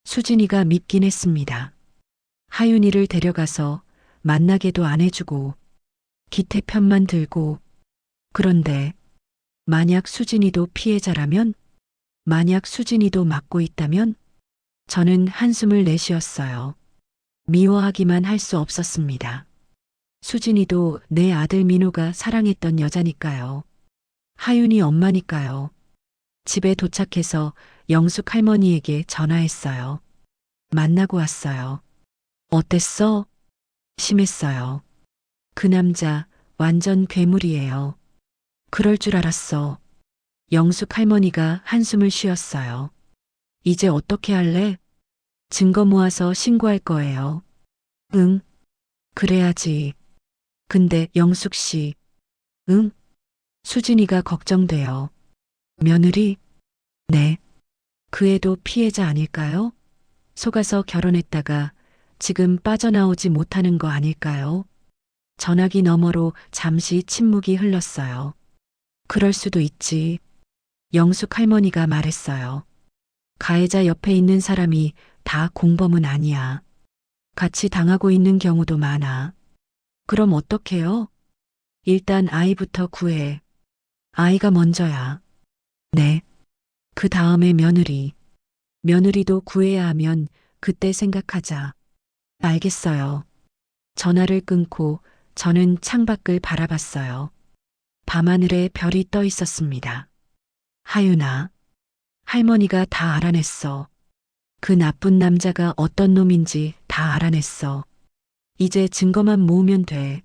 수진이가 밉긴 했습니다. 하윤이를 데려가서 만나게도 안 해주고 기태 편만 들고. 그런데 만약 수진이도 피해자라면, 만약 수진이도 맡고 있다면 저는 한숨을 내쉬었어요. 미워하기만 할 수 없었습니다. 수진이도 내 아들 민호가 사랑했던 여자니까요. 하윤이 엄마니까요. 집에 도착해서 영숙 할머니에게 전화했어요. 만나고 왔어요. 어땠어? 심했어요. 그 남자 완전 괴물이에요. 그럴 줄 알았어. 영숙 할머니가 한숨을 쉬었어요. 이제 어떻게 할래? 증거 모아서 신고할 거예요. 응, 그래야지. 근데 영숙 씨, 응? 수진이가 걱정돼요. 며느리? 네. 그 애도 피해자 아닐까요? 속아서 결혼했다가 지금 빠져나오지 못하는 거 아닐까요? 전화기 너머로 잠시 침묵이 흘렀어요. 그럴 수도 있지. 영숙 할머니가 말했어요. 가해자 옆에 있는 사람이 다 공범은 아니야. 같이 당하고 있는 경우도 많아. 그럼 어떡해요? 일단 아이부터 구해. 아이가 먼저야. 네. 그 다음에 며느리. 며느리도 구해야 하면 그때 생각하자. 알겠어요. 전화를 끊고 저는 창밖을 바라봤어요. 밤하늘에 별이 떠 있었습니다. 하윤아, 할머니가 다 알아냈어. 그 나쁜 남자가 어떤 놈인지 다 알아냈어. 이제 증거만 모으면 돼.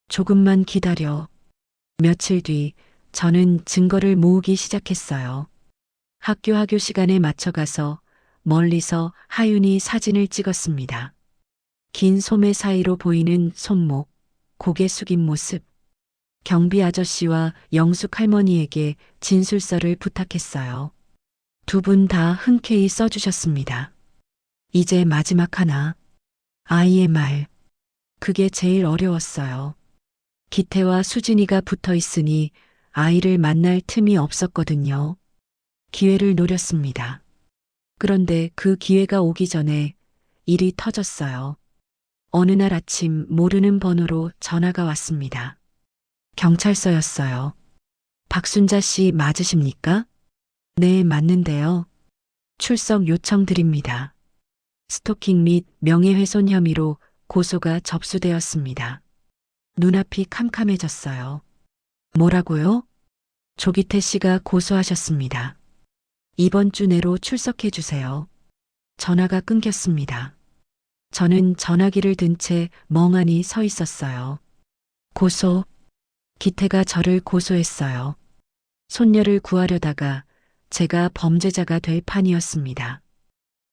조금만 기다려. 며칠 뒤 저는 증거를 모으기 시작했어요. 학교 시간에 맞춰가서 멀리서 하윤이 사진을 찍었습니다. 긴 소매 사이로 보이는 손목, 고개 숙인 모습. 경비 아저씨와 영숙 할머니에게 진술서를 부탁했어요. 두 분 다 흔쾌히 써주셨습니다. 이제 마지막 하나. 아이의 말. 그게 제일 어려웠어요. 기태와 수진이가 붙어 있으니 아이를 만날 틈이 없었거든요. 기회를 노렸습니다. 그런데 그 기회가 오기 전에 일이 터졌어요. 어느 날 아침 모르는 번호로 전화가 왔습니다. 경찰서였어요. 박순자 씨 맞으십니까? 네, 맞는데요. 출석 요청드립니다. 스토킹 및 명예훼손 혐의로 고소가 접수되었습니다. 눈앞이 캄캄해졌어요. 뭐라고요? 조기태 씨가 고소하셨습니다. 이번 주 내로 출석해 주세요. 전화가 끊겼습니다. 저는 전화기를 든 채 멍하니 서 있었어요. 고소. 기태가 저를 고소했어요. 손녀를 구하려다가 제가 범죄자가 될 판이었습니다.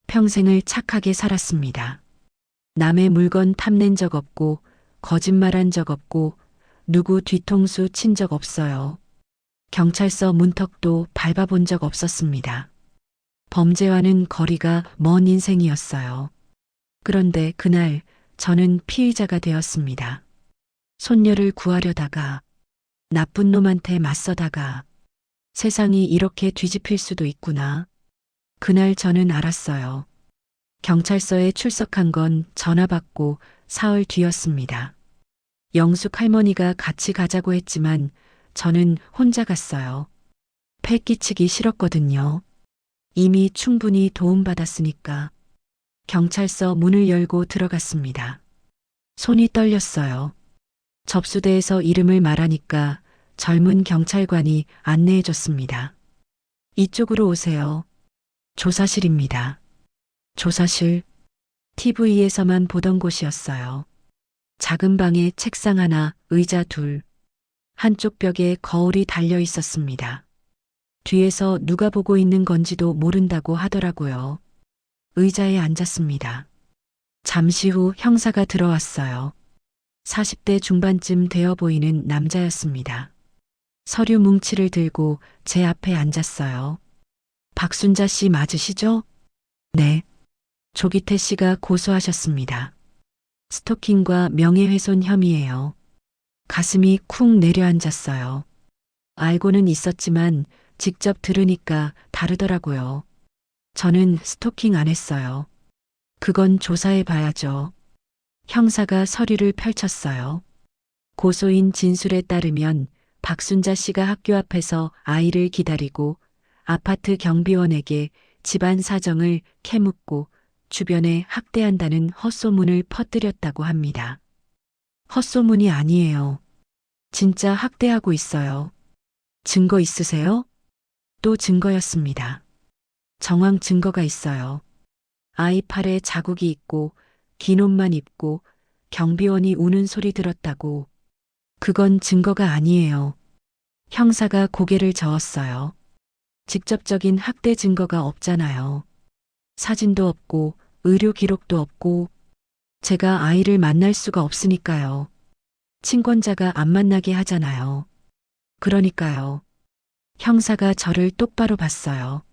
평생을 착하게 살았습니다. 남의 물건 탐낸 적 없고 거짓말한 적 없고 누구 뒤통수 친 적 없어요. 경찰서 문턱도 밟아본 적 없었습니다. 범죄와는 거리가 먼 인생이었어요. 그런데 그날 저는 피의자가 되었습니다. 손녀를 구하려다가 나쁜 놈한테 맞서다가 세상이 이렇게 뒤집힐 수도 있구나. 그날 저는 알았어요. 경찰서에 출석한 건 전화 받고 사흘 뒤였습니다. 영숙 할머니가 같이 가자고 했지만 저는 혼자 갔어요. 패 끼치기 싫었거든요. 이미 충분히 도움받았으니까. 경찰서 문을 열고 들어갔습니다. 손이 떨렸어요. 접수대에서 이름을 말하니까 젊은 경찰관이 안내해줬습니다. 이쪽으로 오세요. 조사실입니다. 조사실. TV에서만 보던 곳이었어요. 작은 방에 책상 하나, 의자 둘. 한쪽 벽에 거울이 달려 있었습니다. 뒤에서 누가 보고 있는 건지도 모른다고 하더라고요. 의자에 앉았습니다. 잠시 후 형사가 들어왔어요. 40대 중반쯤 되어 보이는 남자였습니다. 서류 뭉치를 들고 제 앞에 앉았어요. 박순자 씨 맞으시죠? 네. 조기태 씨가 고소하셨습니다. 스토킹과 명예훼손 혐의예요. 가슴이 쿵 내려앉았어요. 알고는 있었지만 직접 들으니까 다르더라고요. 저는 스토킹 안 했어요. 그건 조사해 봐야죠. 형사가 서류를 펼쳤어요. 고소인 진술에 따르면 박순자 씨가 학교 앞에서 아이를 기다리고 아파트 경비원에게 집안 사정을 캐묻고 주변에 학대한다는 헛소문을 퍼뜨렸다고 합니다. 헛소문이 아니에요. 진짜 학대하고 있어요. 증거 있으세요? 또 증거였습니다. 정황 증거가 있어요. 아이 팔에 자국이 있고 긴 옷만 입고 경비원이 우는 소리 들었다고. 그건 증거가 아니에요. 형사가 고개를 저었어요. 직접적인 학대 증거가 없잖아요. 사진도 없고 의료 기록도 없고 제가 아이를 만날 수가 없으니까요. 친권자가 안 만나게 하잖아요. 그러니까요. 형사가 저를 똑바로 봤어요.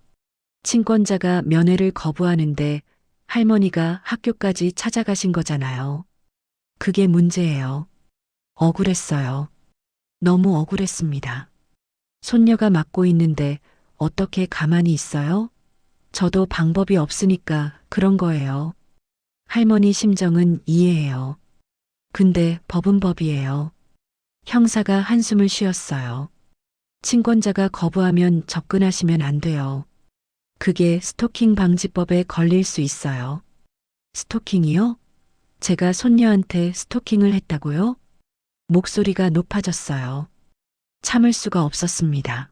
친권자가 면회를 거부하는데 할머니가 학교까지 찾아가신 거잖아요. 그게 문제예요. 억울했어요. 너무 억울했습니다. 손녀가 맡고 있는데 어떻게 가만히 있어요? 저도 방법이 없으니까 그런 거예요. 할머니 심정은 이해해요. 근데 법은 법이에요. 형사가 한숨을 쉬었어요. 친권자가 거부하면 접근하시면 안 돼요. 그게 스토킹 방지법에 걸릴 수 있어요. 스토킹이요? 제가 손녀한테 스토킹을 했다고요? 목소리가 높아졌어요. 참을 수가 없었습니다.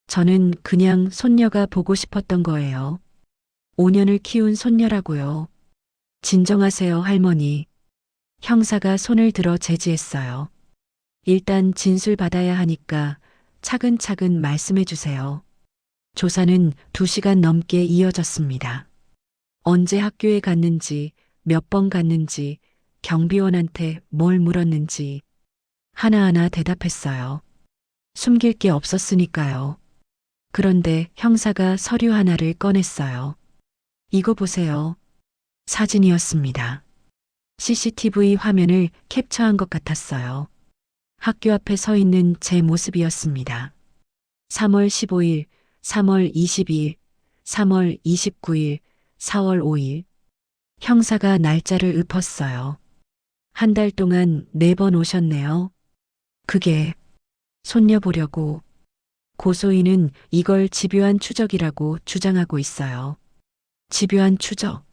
저는 그냥 손녀가 보고 싶었던 거예요. 5년을 키운 손녀라고요. 진정하세요, 할머니. 형사가 손을 들어 제지했어요. 일단 진술 받아야 하니까 차근차근 말씀해 주세요. 조사는 2시간 넘게 이어졌습니다. 언제 학교에 갔는지, 몇 번 갔는지, 경비원한테 뭘 물었는지 하나하나 대답했어요. 숨길 게 없었으니까요. 그런데 형사가 서류 하나를 꺼냈어요. 이거 보세요. 사진이었습니다. CCTV 화면을 캡처한 것 같았어요. 학교 앞에 서 있는 제 모습이었습니다. 3월 15일, 3월 22일, 3월 29일, 4월 5일. 형사가 날짜를 읊었어요. 한 달 동안 4번 오셨네요. 그게 손녀 보려고. 고소인은 이걸 집요한 추적이라고 주장하고 있어요. 집요한 추적.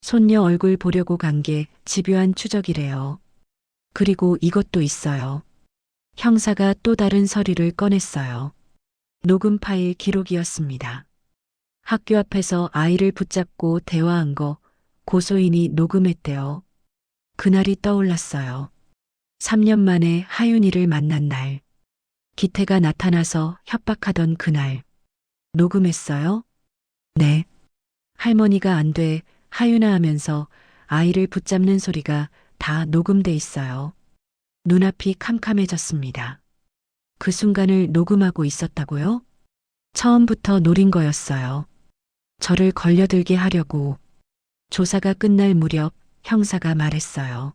손녀 얼굴 보려고 간 게 집요한 추적이래요. 그리고 이것도 있어요. 형사가 또 다른 서류를 꺼냈어요. 녹음 파일 기록이었습니다. 학교 앞에서 아이를 붙잡고 대화한 거 고소인이 녹음했대요. 그날이 떠올랐어요. 3년 만에 하윤이를 만난 날. 기태가 나타나서 협박하던 그날. 녹음했어요? 네. 할머니가 안 돼, 하윤아 하면서 아이를 붙잡는 소리가 다 녹음돼 있어요. 눈앞이 캄캄해졌습니다. 그 순간을 녹음하고 있었다고요? 처음부터 노린 거였어요. 저를 걸려들게 하려고. 조사가 끝날 무렵 형사가 말했어요.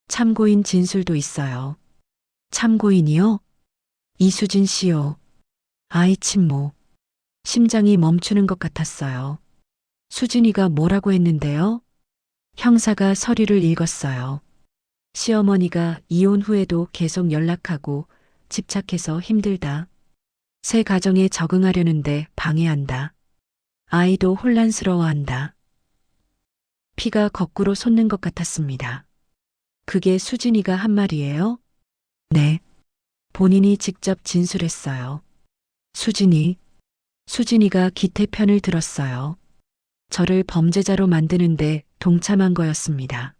참고인 진술도 있어요. 참고인이요? 이수진 씨요. 아이 친모. 심장이 멈추는 것 같았어요. 수진이가 뭐라고 했는데요? 형사가 서류를 읽었어요. 시어머니가 이혼 후에도 계속 연락하고 집착해서 힘들다. 새 가정에 적응하려는데 방해한다. 아이도 혼란스러워한다. 피가 거꾸로 솟는 것 같았습니다. 그게 수진이가 한 말이에요? 네. 본인이 직접 진술했어요. 수진이가 기태 편을 들었어요. 저를 범죄자로 만드는데 동참한 거였습니다.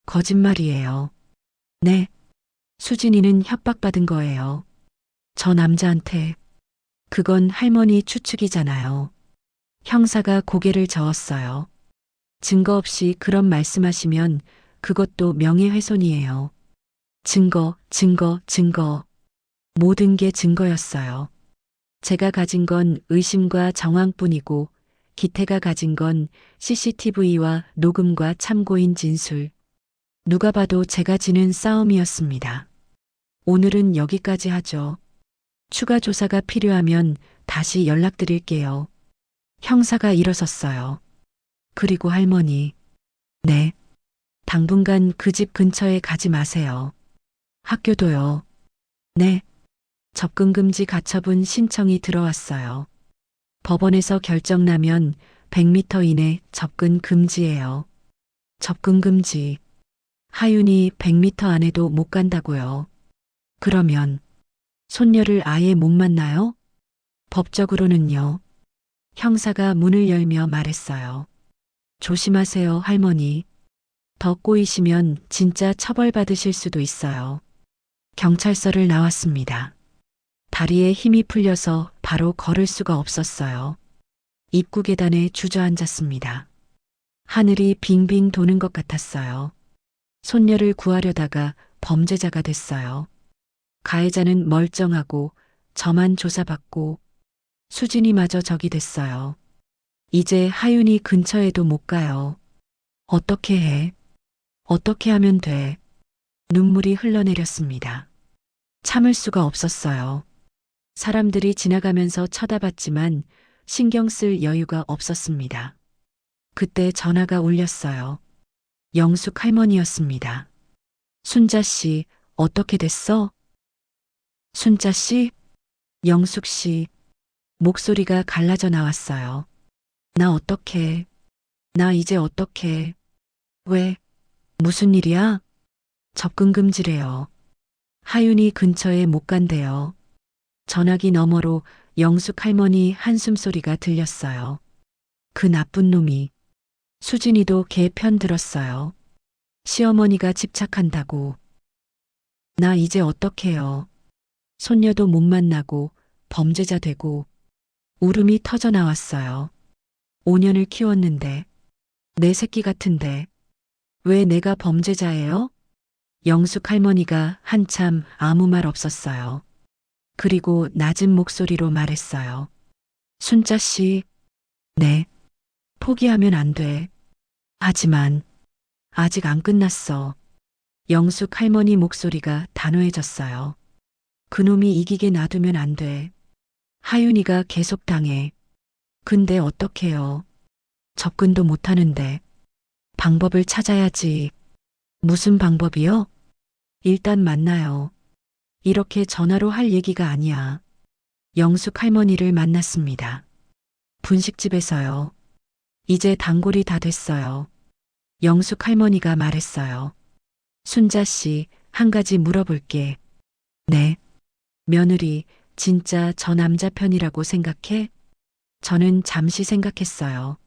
거짓말이에요. 네. 수진이는 협박받은 거예요. 저 남자한테. 그건 할머니 추측이잖아요. 형사가 고개를 저었어요. 증거 없이 그런 말씀하시면 그것도 명예훼손이에요. 증거. 모든 게 증거였어요. 제가 가진 건 의심과 정황뿐이고 기태가 가진 건 CCTV와 녹음과 참고인 진술. 누가 봐도 제가 지는 싸움이었습니다. 오늘은 여기까지 하죠. 추가 조사가 필요하면 다시 연락드릴게요. 형사가 일어섰어요. 그리고 할머니, 네. 당분간 그 집 근처에 가지 마세요. 학교도요. 네. 접근금지 가처분 신청이 들어왔어요. 법원에서 결정 나면 100m 이내 접근 금지예요. 접근 금지. 하윤이 100m 안에도 못 간다고요. 그러면 손녀를 아예 못 만나요? 법적으로는요. 형사가 문을 열며 말했어요. 조심하세요, 할머니. 더 꼬이시면 진짜 처벌받으실 수도 있어요. 경찰서를 나왔습니다. 다리에 힘이 풀려서 바로 걸을 수가 없었어요. 입구 계단에 주저앉았습니다. 하늘이 빙빙 도는 것 같았어요. 손녀를 구하려다가 범죄자가 됐어요. 가해자는 멀쩡하고 저만 조사받고 수진이마저 적이 됐어요. 이제 하윤이 근처에도 못 가요. 어떻게 해? 어떻게 하면 돼? 눈물이 흘러내렸습니다. 참을 수가 없었어요. 사람들이 지나가면서 쳐다봤지만 신경 쓸 여유가 없었습니다. 그때 전화가 울렸어요. 영숙 할머니였습니다. 순자 씨, 어떻게 됐어? 순자 씨? 영숙 씨. 목소리가 갈라져 나왔어요. 나 어떡해? 나 이제 어떡해? 왜? 무슨 일이야? 접근 금지래요. 하윤이 근처에 못 간대요. 전화기 너머로 영숙 할머니 한숨 소리가 들렸어요. 그 나쁜 놈이. 수진이도 걔 편 들었어요. 시어머니가 집착한다고. 나 이제 어떡해요. 손녀도 못 만나고 범죄자 되고 울음이 터져 나왔어요. 5년을 키웠는데 내 새끼 같은데 왜 내가 범죄자예요? 영숙 할머니가 한참 아무 말 없었어요. 그리고 낮은 목소리로 말했어요. 순자 씨, 네. 포기하면 안 돼. 하지만 아직 안 끝났어. 영숙 할머니 목소리가 단호해졌어요. 그놈이 이기게 놔두면 안 돼. 하윤이가 계속 당해. 근데 어떡해요. 접근도 못 하는데. 방법을 찾아야지. 무슨 방법이요? 일단 만나요. 이렇게 전화로 할 얘기가 아니야. 영숙 할머니를 만났습니다. 분식집에서요. 이제 단골이 다 됐어요. 영숙 할머니가 말했어요. 순자 씨, 한 가지 물어볼게. 네. 며느리, 진짜 저 남자 편이라고 생각해? 저는 잠시 생각했어요.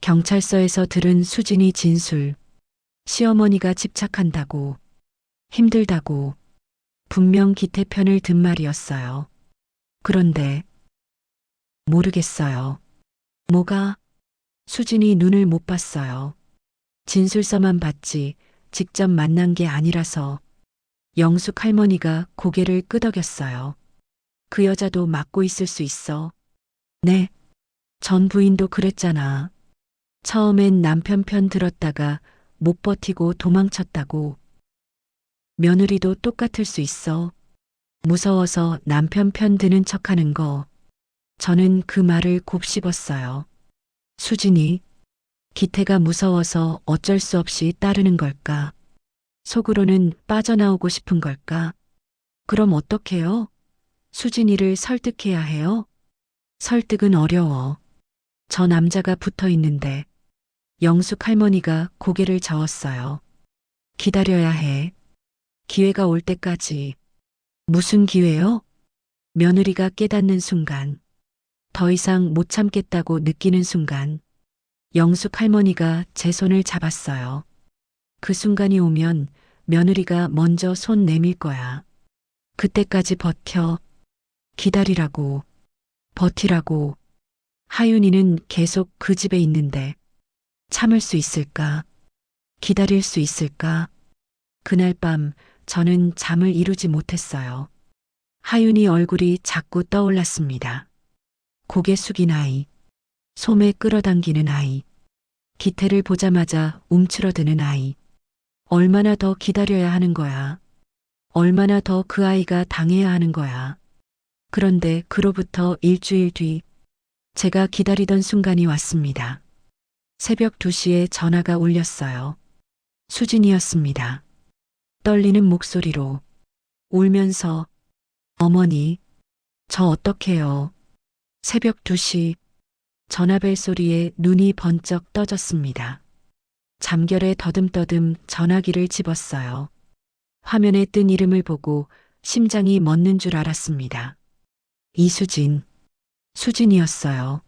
경찰서에서 들은 수진이 진술. 시어머니가 집착한다고. 힘들다고. 분명 기태 편을 든 말이었어요. 그런데 모르겠어요. 뭐가? 수진이 눈을 못 봤어요. 진술서만 봤지 직접 만난 게 아니라서. 영숙 할머니가 고개를 끄덕였어요. 그 여자도 맡고 있을 수 있어. 네. 전 부인도 그랬잖아. 처음엔 남편 편 들었다가 못 버티고 도망쳤다고. 며느리도 똑같을 수 있어. 무서워서 남편 편 드는 척하는 거. 저는 그 말을 곱씹었어요. 수진이 기태가 무서워서 어쩔 수 없이 따르는 걸까? 속으로는 빠져나오고 싶은 걸까? 그럼 어떡해요? 수진이를 설득해야 해요? 설득은 어려워. 저 남자가 붙어 있는데. 영숙 할머니가 고개를 저었어요. 기다려야 해. 기회가 올 때까지. 무슨 기회요? 며느리가 깨닫는 순간. 더 이상 못 참겠다고 느끼는 순간. 영숙 할머니가 제 손을 잡았어요. 그 순간이 오면 며느리가 먼저 손 내밀 거야. 그때까지 버텨. 기다리라고. 버티라고. 하윤이는 계속 그 집에 있는데 참을 수 있을까? 기다릴 수 있을까? 그날 밤 저는 잠을 이루지 못했어요. 하윤이 얼굴이 자꾸 떠올랐습니다. 고개 숙인 아이. 소매 끌어당기는 아이. 기태를 보자마자 움츠러드는 아이. 얼마나 더 기다려야 하는 거야. 얼마나 더 그 아이가 당해야 하는 거야. 그런데 그로부터 일주일 뒤 제가 기다리던 순간이 왔습니다. 새벽 2시에 전화가 울렸어요. 수진이었습니다. 떨리는 목소리로 울면서 어머니, 저 어떡해요. 새벽 2시 전화벨 소리에 눈이 번쩍 떠졌습니다. 잠결에 더듬더듬 전화기를 집었어요. 화면에 뜬 이름을 보고 심장이 멎는 줄 알았습니다. 이수진. 수진이었어요.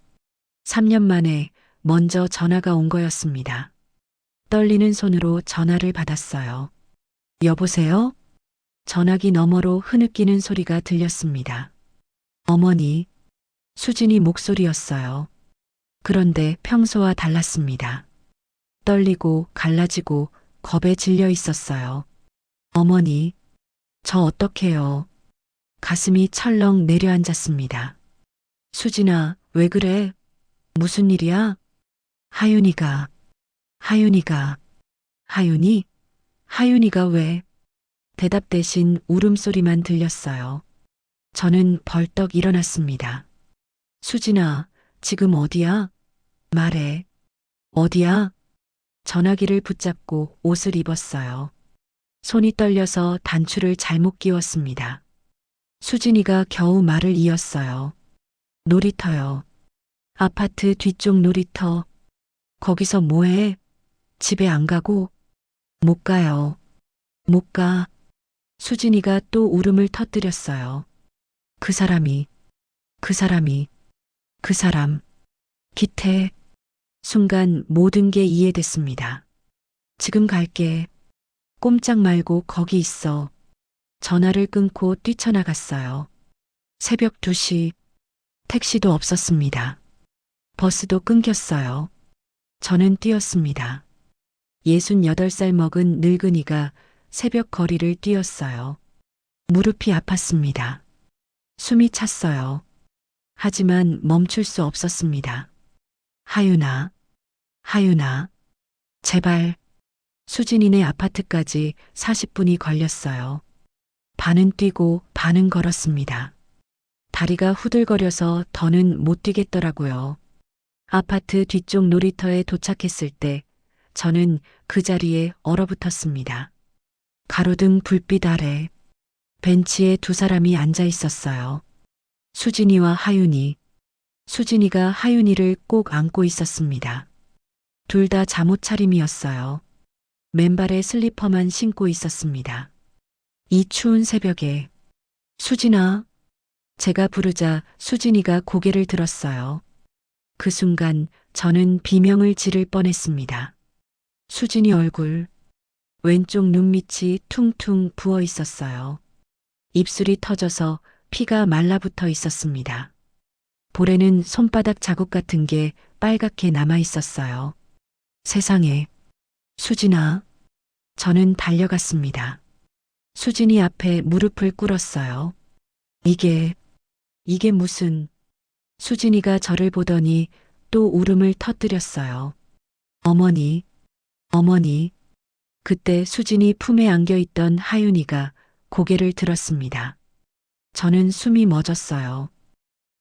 3년 만에 먼저 전화가 온 거였습니다. 떨리는 손으로 전화를 받았어요. 여보세요? 전화기 너머로 흐느끼는 소리가 들렸습니다. 어머니, 수진이 목소리였어요. 그런데 평소와 달랐습니다. 떨리고 갈라지고 겁에 질려 있었어요. 어머니, 저 어떡해요. 가슴이 철렁 내려앉았습니다. 수진아, 왜 그래? 무슨 일이야? 하윤이가, 하윤이? 하윤이가 왜? 대답 대신 울음소리만 들렸어요. 저는 벌떡 일어났습니다. 수진아, 지금 어디야? 말해. 어디야? 전화기를 붙잡고 옷을 입었어요. 손이 떨려서 단추를 잘못 끼웠습니다. 수진이가 겨우 말을 이었어요. 놀이터요. 아파트 뒤쪽 놀이터. 거기서 뭐해? 집에 안 가고? 못 가요. 못 가. 수진이가 또 울음을 터뜨렸어요. 그 사람이, 그 사람. 기태. 순간 모든 게 이해됐습니다. 지금 갈게. 꼼짝 말고 거기 있어. 전화를 끊고 뛰쳐나갔어요. 새벽 2시. 택시도 없었습니다. 버스도 끊겼어요. 저는 뛰었습니다. 68살 먹은 늙은이가 새벽 거리를 뛰었어요. 무릎이 아팠습니다. 숨이 찼어요. 하지만 멈출 수 없었습니다. 하윤아, 제발. 수진이네 아파트까지 40분이 걸렸어요. 반은 뛰고 반은 걸었습니다. 다리가 후들거려서 더는 못 뛰겠더라고요. 아파트 뒤쪽 놀이터에 도착했을 때 저는 그 자리에 얼어붙었습니다. 가로등 불빛 아래 벤치에 두 사람이 앉아 있었어요. 수진이와 하윤이. 수진이가 하윤이를 꼭 안고 있었습니다. 둘 다 잠옷 차림이었어요. 맨발에 슬리퍼만 신고 있었습니다. 이 추운 새벽에 수진아. 제가 부르자 수진이가 고개를 들었어요. 그 순간 저는 비명을 지를 뻔했습니다. 수진이 얼굴, 왼쪽 눈밑이 퉁퉁 부어 있었어요. 입술이 터져서 피가 말라붙어 있었습니다. 볼에는 손바닥 자국 같은 게 빨갛게 남아 있었어요. 세상에. 수진아. 저는 달려갔습니다. 수진이 앞에 무릎을 꿇었어요. 이게 무슨. 수진이가 저를 보더니 또 울음을 터뜨렸어요. 어머니. 그때 수진이 품에 안겨 있던 하윤이가 고개를 들었습니다. 저는 숨이 멎었어요.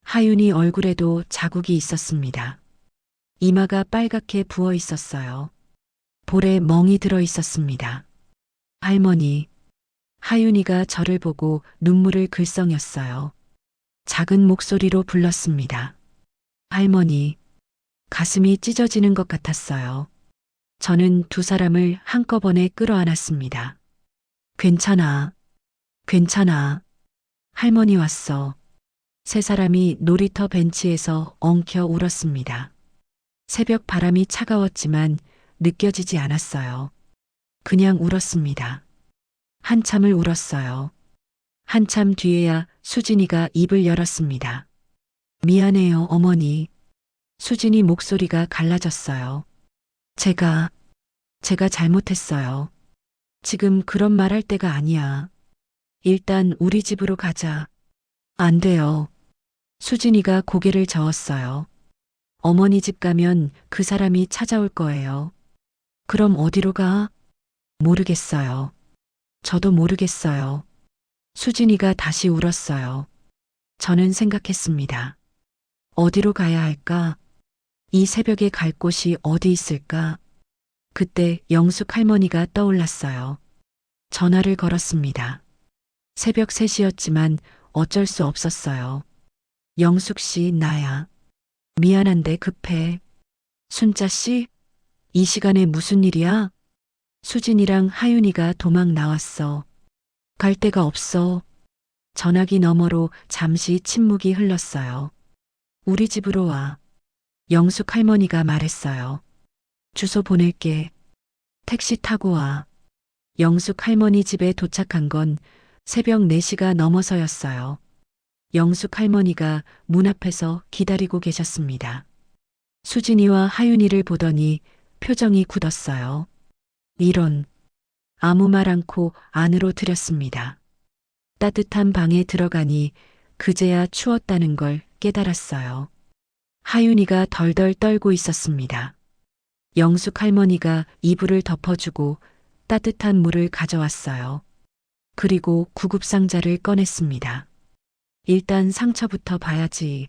하윤이 얼굴에도 자국이 있었습니다. 이마가 빨갛게 부어 있었어요. 볼에 멍이 들어 있었습니다. 할머니. 하윤이가 저를 보고 눈물을 글썽였어요. 작은 목소리로 불렀습니다. 할머니. 가슴이 찢어지는 것 같았어요. 저는 두 사람을 한꺼번에 끌어안았습니다. 괜찮아. 할머니 왔어. 세 사람이 놀이터 벤치에서 엉켜 울었습니다. 새벽 바람이 차가웠지만 느껴지지 않았어요. 그냥 울었습니다. 한참을 울었어요. 한참 뒤에야 수진이가 입을 열었습니다. 미안해요, 어머니. 수진이 목소리가 갈라졌어요. 제가 잘못했어요. 지금 그런 말 할 때가 아니야. 일단 우리 집으로 가자. 안 돼요. 수진이가 고개를 저었어요. 어머니 집 가면 그 사람이 찾아올 거예요. 그럼 어디로 가? 모르겠어요. 저도 모르겠어요. 수진이가 다시 울었어요. 저는 생각했습니다. 어디로 가야 할까? 이 새벽에 갈 곳이 어디 있을까? 그때 영숙 할머니가 떠올랐어요. 전화를 걸었습니다. 새벽 3시였지만 어쩔 수 없었어요. 영숙 씨, 나야. 미안한데 급해. 순자 씨? 이 시간에 무슨 일이야? 수진이랑 하윤이가 도망 나왔어. 갈 데가 없어. 전화기 너머로 잠시 침묵이 흘렀어요. 우리 집으로 와. 영숙 할머니가 말했어요. 주소 보낼게. 택시 타고 와. 영숙 할머니 집에 도착한 건 새벽 4시가 넘어서였어요. 영숙 할머니가 문 앞에서 기다리고 계셨습니다. 수진이와 하윤이를 보더니 표정이 굳었어요. 이런, 아무 말 않고 안으로 들였습니다. 따뜻한 방에 들어가니 그제야 추웠다는 걸 깨달았어요. 하윤이가 덜덜 떨고 있었습니다. 영숙 할머니가 이불을 덮어주고 따뜻한 물을 가져왔어요. 그리고 구급상자를 꺼냈습니다. 일단 상처부터 봐야지.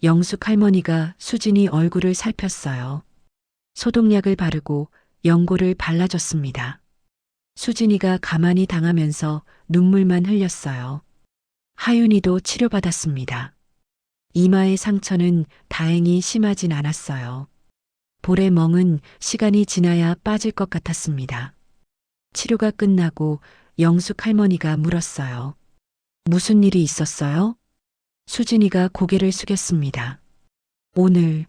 영숙 할머니가 수진이 얼굴을 살폈어요. 소독약을 바르고 연고를 발라줬습니다. 수진이가 가만히 당하면서 눈물만 흘렸어요. 하윤이도 치료받았습니다. 이마의 상처는 다행히 심하진 않았어요. 볼의 멍은 시간이 지나야 빠질 것 같았습니다. 치료가 끝나고 영숙 할머니가 물었어요. 무슨 일이 있었어요? 수진이가 고개를 숙였습니다. 오늘,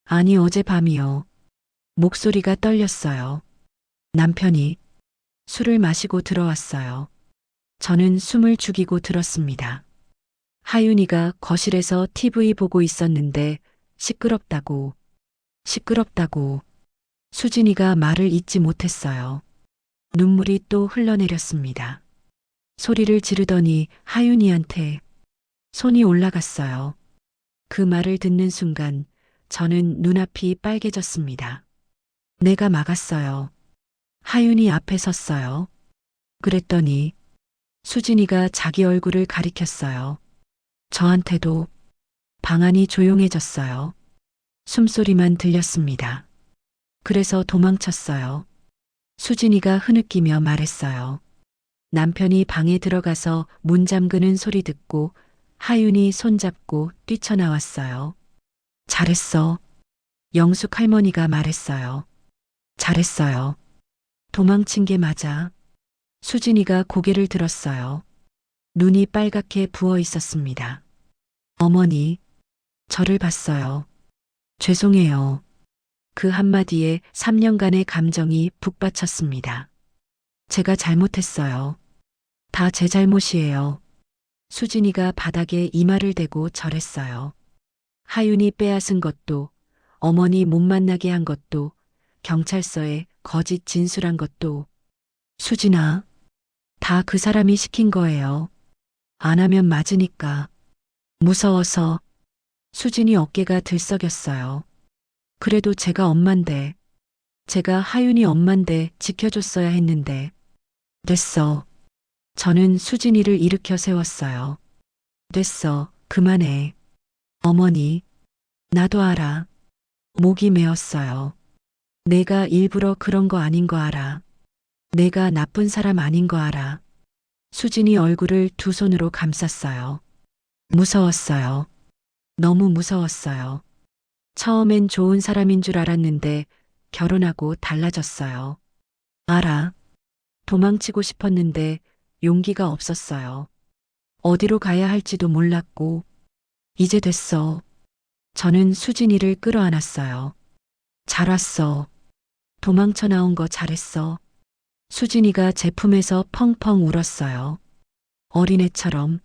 아니 어젯밤이요. 목소리가 떨렸어요. 남편이 술을 마시고 들어왔어요. 저는 숨을 죽이고 들었습니다. 하윤이가 거실에서 TV 보고 있었는데 시끄럽다고. 수진이가 말을 잇지 못했어요. 눈물이 또 흘러내렸습니다. 소리를 지르더니 하윤이한테 손이 올라갔어요. 그 말을 듣는 순간 저는 눈앞이 빨개졌습니다. 내가 막았어요. 하윤이 앞에 섰어요. 그랬더니 수진이가 자기 얼굴을 가리켰어요. 저한테도. 방 안이 조용해졌어요. 숨소리만 들렸습니다. 그래서 도망쳤어요. 수진이가 흐느끼며 말했어요. 남편이 방에 들어가서 문 잠그는 소리 듣고 하윤이 손잡고 뛰쳐나왔어요. 잘했어. 영숙 할머니가 말했어요. 잘했어요. 도망친 게 맞아. 수진이가 고개를 들었어요. 눈이 빨갛게 부어 있었습니다. 어머니, 저를 봤어요. 죄송해요. 그 한마디에 3년간의 감정이 북받쳤습니다. 제가 잘못했어요. 다 제 잘못이에요. 수진이가 바닥에 이마를 대고 절했어요. 하윤이 빼앗은 것도, 어머니 못 만나게 한 것도, 경찰서에 거짓 진술한 것도. 수진아, 다 그 사람이 시킨 거예요. 안 하면 맞으니까. 무서워서. 수진이 어깨가 들썩였어요. 그래도 제가 엄만데, 제가 하윤이 엄만데 지켜줬어야 했는데. 됐어. 저는 수진이를 일으켜 세웠어요. 됐어. 그만해. 어머니, 나도 알아. 목이 메었어요. 내가 일부러 그런 거 아닌 거 알아. 내가 나쁜 사람 아닌 거 알아. 수진이 얼굴을 두 손으로 감쌌어요. 무서웠어요. 너무 무서웠어요. 처음엔 좋은 사람인 줄 알았는데 결혼하고 달라졌어요. 알아. 도망치고 싶었는데 용기가 없었어요. 어디로 가야 할지도 몰랐고. 이제 됐어. 저는 수진이를 끌어안았어요. 잘 왔어. 도망쳐 나온 거 잘했어. 수진이가 제 품에서 펑펑 울었어요. 어린애처럼,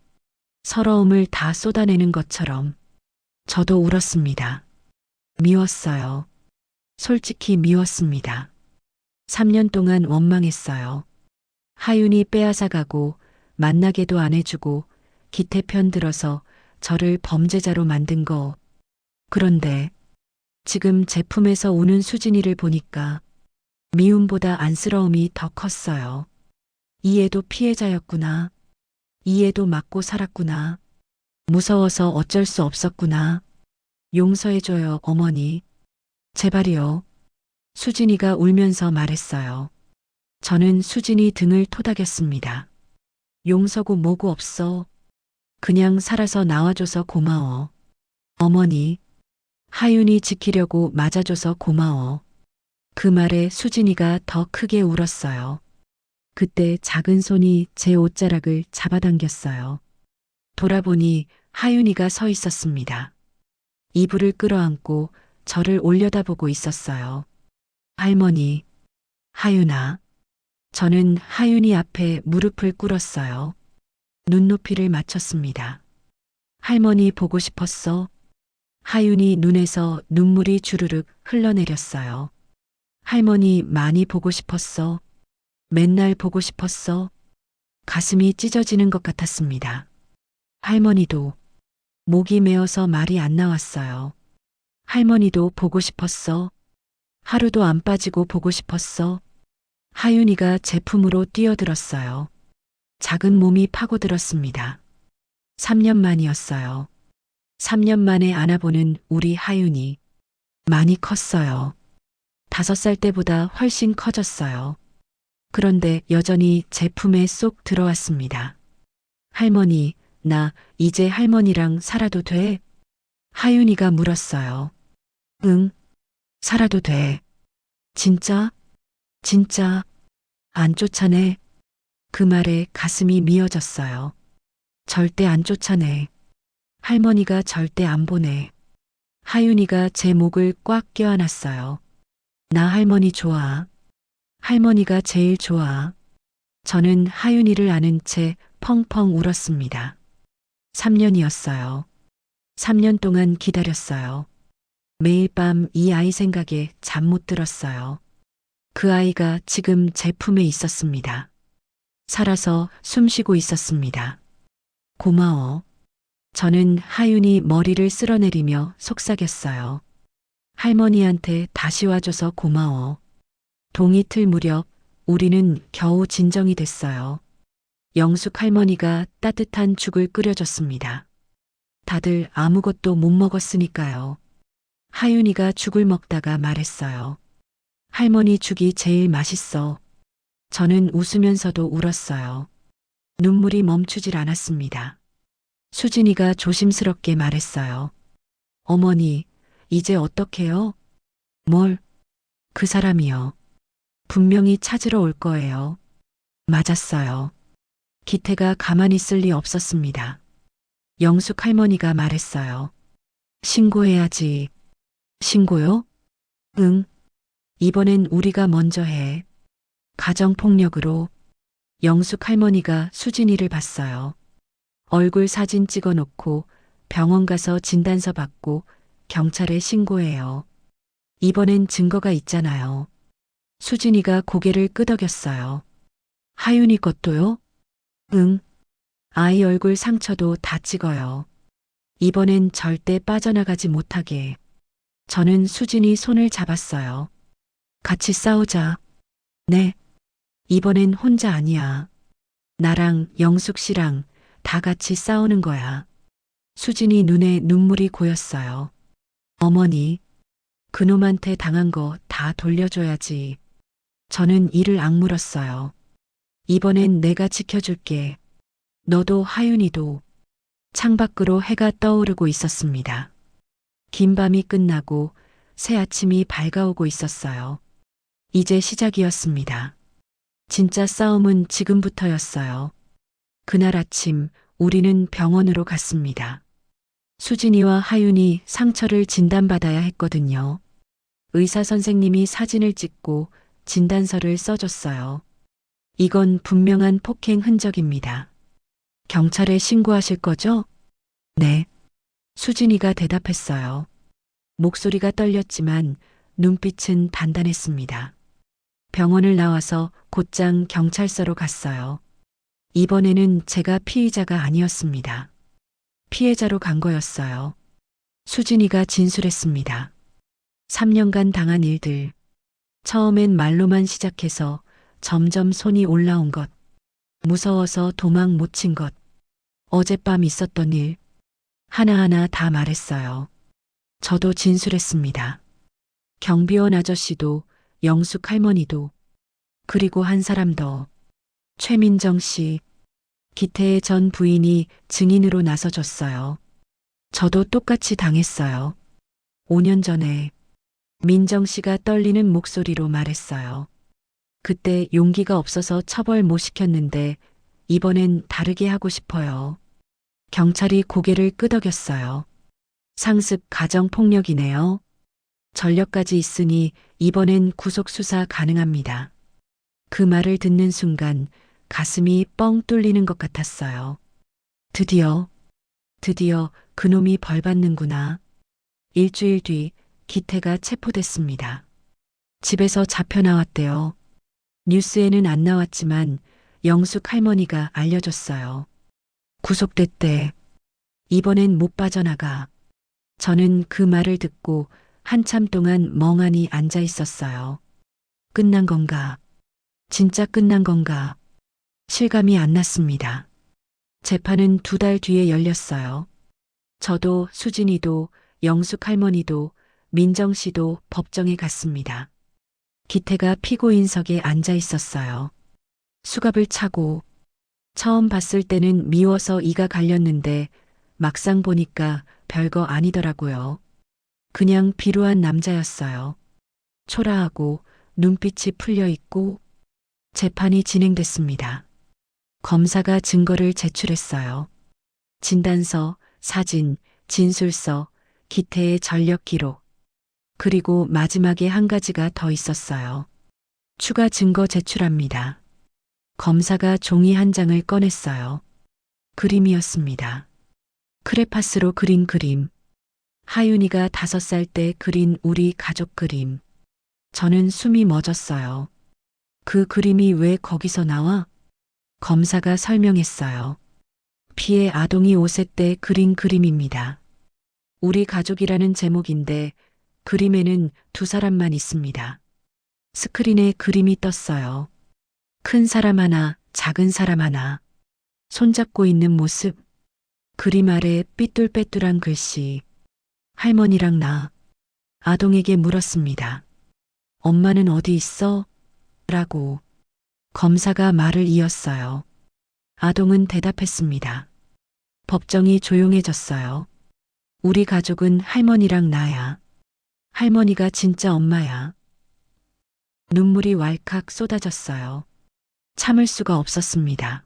서러움을 다 쏟아내는 것처럼. 저도 울었습니다. 미웠어요. 솔직히 미웠습니다. 3년 동안 원망했어요. 하윤이 빼앗아가고 만나게도 안 해주고 기태 편들어서 저를 범죄자로 만든 거. 그런데 지금 제 품에서 우는 수진이를 보니까 미움보다 안쓰러움이 더 컸어요. 이 애도 피해자였구나. 이 애도 맞고 살았구나. 무서워서 어쩔 수 없었구나. 용서해줘요, 어머니. 제발이요. 수진이가 울면서 말했어요. 저는 수진이 등을 토닥였습니다. 용서고 뭐고 없어. 그냥 살아서 나와줘서 고마워. 어머니, 하윤이 지키려고 맞아줘서 고마워. 그 말에 수진이가 더 크게 울었어요. 그때 작은 손이 제 옷자락을 잡아당겼어요. 돌아보니 하윤이가 서 있었습니다. 이불을 끌어안고 저를 올려다보고 있었어요. 할머니, 하윤아. 저는 하윤이 앞에 무릎을 꿇었어요. 눈높이를 맞췄습니다. 할머니 보고 싶었어. 하윤이 눈에서 눈물이 주르륵 흘러내렸어요. 할머니 많이 보고 싶었어. 맨날 보고 싶었어. 가슴이 찢어지는 것 같았습니다. 할머니도 목이 메어서 말이 안 나왔어요. 할머니도 보고 싶었어. 하루도 안 빠지고 보고 싶었어. 하윤이가 제 품으로 뛰어들었어요. 작은 몸이 파고들었습니다. 3년 만이었어요. 3년 만에 안아보는 우리 하윤이. 많이 컸어요. 5살 때보다 훨씬 커졌어요. 그런데 여전히 제 품에 쏙 들어왔습니다. 할머니, 나 이제 할머니랑 살아도 돼? 하윤이가 물었어요. 응, 살아도 돼. 진짜? 진짜? 안 쫓아내? 그 말에 가슴이 미어졌어요. 절대 안 쫓아내. 할머니가 절대 안 보내. 하윤이가 제 목을 꽉 껴안았어요. 나 할머니 좋아. 할머니가 제일 좋아. 저는 하윤이를 안은 채 펑펑 울었습니다. 3년이었어요. 3년 동안 기다렸어요. 매일 밤 이 아이 생각에 잠 못 들었어요. 그 아이가 지금 제 품에 있었습니다. 살아서 숨쉬고 있었습니다. 고마워. 저는 하윤이 머리를 쓸어내리며 속삭였어요. 할머니한테 다시 와줘서 고마워. 동이틀 무렵 우리는 겨우 진정이 됐어요. 영숙 할머니가 따뜻한 죽을 끓여줬습니다. 다들 아무것도 못 먹었으니까요. 하윤이가 죽을 먹다가 말했어요. 할머니 죽이 제일 맛있어. 저는 웃으면서도 울었어요. 눈물이 멈추질 않았습니다. 수진이가 조심스럽게 말했어요. 어머니, 이제 어떡해요? 뭘? 그 사람이요. 분명히 찾으러 올 거예요. 맞았어요. 기태가 가만히 있을 리 없었습니다. 영숙 할머니가 말했어요. 신고해야지. 신고요? 응. 이번엔 우리가 먼저 해. 가정폭력으로. 영숙 할머니가 수진이를 봤어요. 얼굴 사진 찍어 놓고 병원 가서 진단서 받고 경찰에 신고해요. 이번엔 증거가 있잖아요. 수진이가 고개를 끄덕였어요. 하윤이 것도요? 응. 아이 얼굴 상처도 다 찍어요. 이번엔 절대 빠져나가지 못하게. 저는 수진이 손을 잡았어요. 같이 싸우자. 네. 이번엔 혼자 아니야. 나랑 영숙 씨랑 다 같이 싸우는 거야. 수진이 눈에 눈물이 고였어요. 어머니, 그놈한테 당한 거 다 돌려줘야지. 저는 이를 악물었어요. 이번엔 내가 지켜줄게. 너도 하윤이도. 창밖으로 해가 떠오르고 있었습니다. 긴 밤이 끝나고 새 아침이 밝아오고 있었어요. 이제 시작이었습니다. 진짜 싸움은 지금부터였어요. 그날 아침 우리는 병원으로 갔습니다. 수진이와 하윤이 상처를 진단받아야 했거든요. 의사 선생님이 사진을 찍고 진단서를 써줬어요. 이건 분명한 폭행 흔적입니다. 경찰에 신고하실 거죠? 네. 수진이가 대답했어요. 목소리가 떨렸지만 눈빛은 단단했습니다. 병원을 나와서 곧장 경찰서로 갔어요. 이번에는 제가 피의자가 아니었습니다. 피해자로 간 거였어요. 수진이가 진술했습니다. 3년간 당한 일들. 처음엔 말로만 시작해서 점점 손이 올라온 것. 무서워서 도망 못 친 것. 어젯밤 있었던 일. 하나하나 다 말했어요. 저도 진술했습니다. 경비원 아저씨도, 영숙 할머니도, 그리고 한 사람 더, 최민정 씨, 기태의 전 부인이 증인으로 나서줬어요. 저도 똑같이 당했어요. 5년 전에 민정 씨가 떨리는 목소리로 말했어요. 그때 용기가 없어서 처벌 못 시켰는데 이번엔 다르게 하고 싶어요. 경찰이 고개를 끄덕였어요. 상습 가정폭력이네요. 전력까지 있으니 이번엔 구속수사 가능합니다. 그 말을 듣는 순간 가슴이 뻥 뚫리는 것 같았어요. 드디어 그놈이 벌 받는구나. 일주일 뒤 기태가 체포됐습니다. 집에서 잡혀 나왔대요. 뉴스에는 안 나왔지만 영숙 할머니가 알려줬어요. 구속됐대. 이번엔 못 빠져나가. 저는 그 말을 듣고 한참 동안 멍하니 앉아 있었어요. 끝난 건가? 진짜 끝난 건가? 실감이 안 났습니다. 재판은 2달 뒤에 열렸어요. 저도 수진이도 영숙 할머니도 민정 씨도 법정에 갔습니다. 기태가 피고인석에 앉아 있었어요. 수갑을 차고 처음 봤을 때는 미워서 이가 갈렸는데 막상 보니까 별거 아니더라고요. 그냥 비루한 남자였어요. 초라하고 눈빛이 풀려 있고. 재판이 진행됐습니다. 검사가 증거를 제출했어요. 진단서, 사진, 진술서, 기태의 전력 기록. 그리고 마지막에 한 가지가 더 있었어요. 추가 증거 제출합니다. 검사가 종이 한 장을 꺼냈어요. 그림이었습니다. 크레파스로 그린 그림. 하윤이가 5살 때 그린 우리 가족 그림. 저는 숨이 멎었어요. 그 그림이 왜 거기서 나와? 검사가 설명했어요. 피해 아동이 5세 때 그린 그림입니다. 우리 가족이라는 제목인데 그림에는 2사람만 있습니다. 스크린에 그림이 떴어요. 큰 사람 하나, 작은 사람 하나. 손잡고 있는 모습. 그림 아래 삐뚤빼뚤한 글씨. 할머니랑 나. 아동에게 물었습니다. 엄마는 어디 있어? 라고. 검사가 말을 이었어요. 아동은 대답했습니다. 법정이 조용해졌어요. 우리 가족은 할머니랑 나야. 할머니가 진짜 엄마야. 눈물이 왈칵 쏟아졌어요. 참을 수가 없었습니다.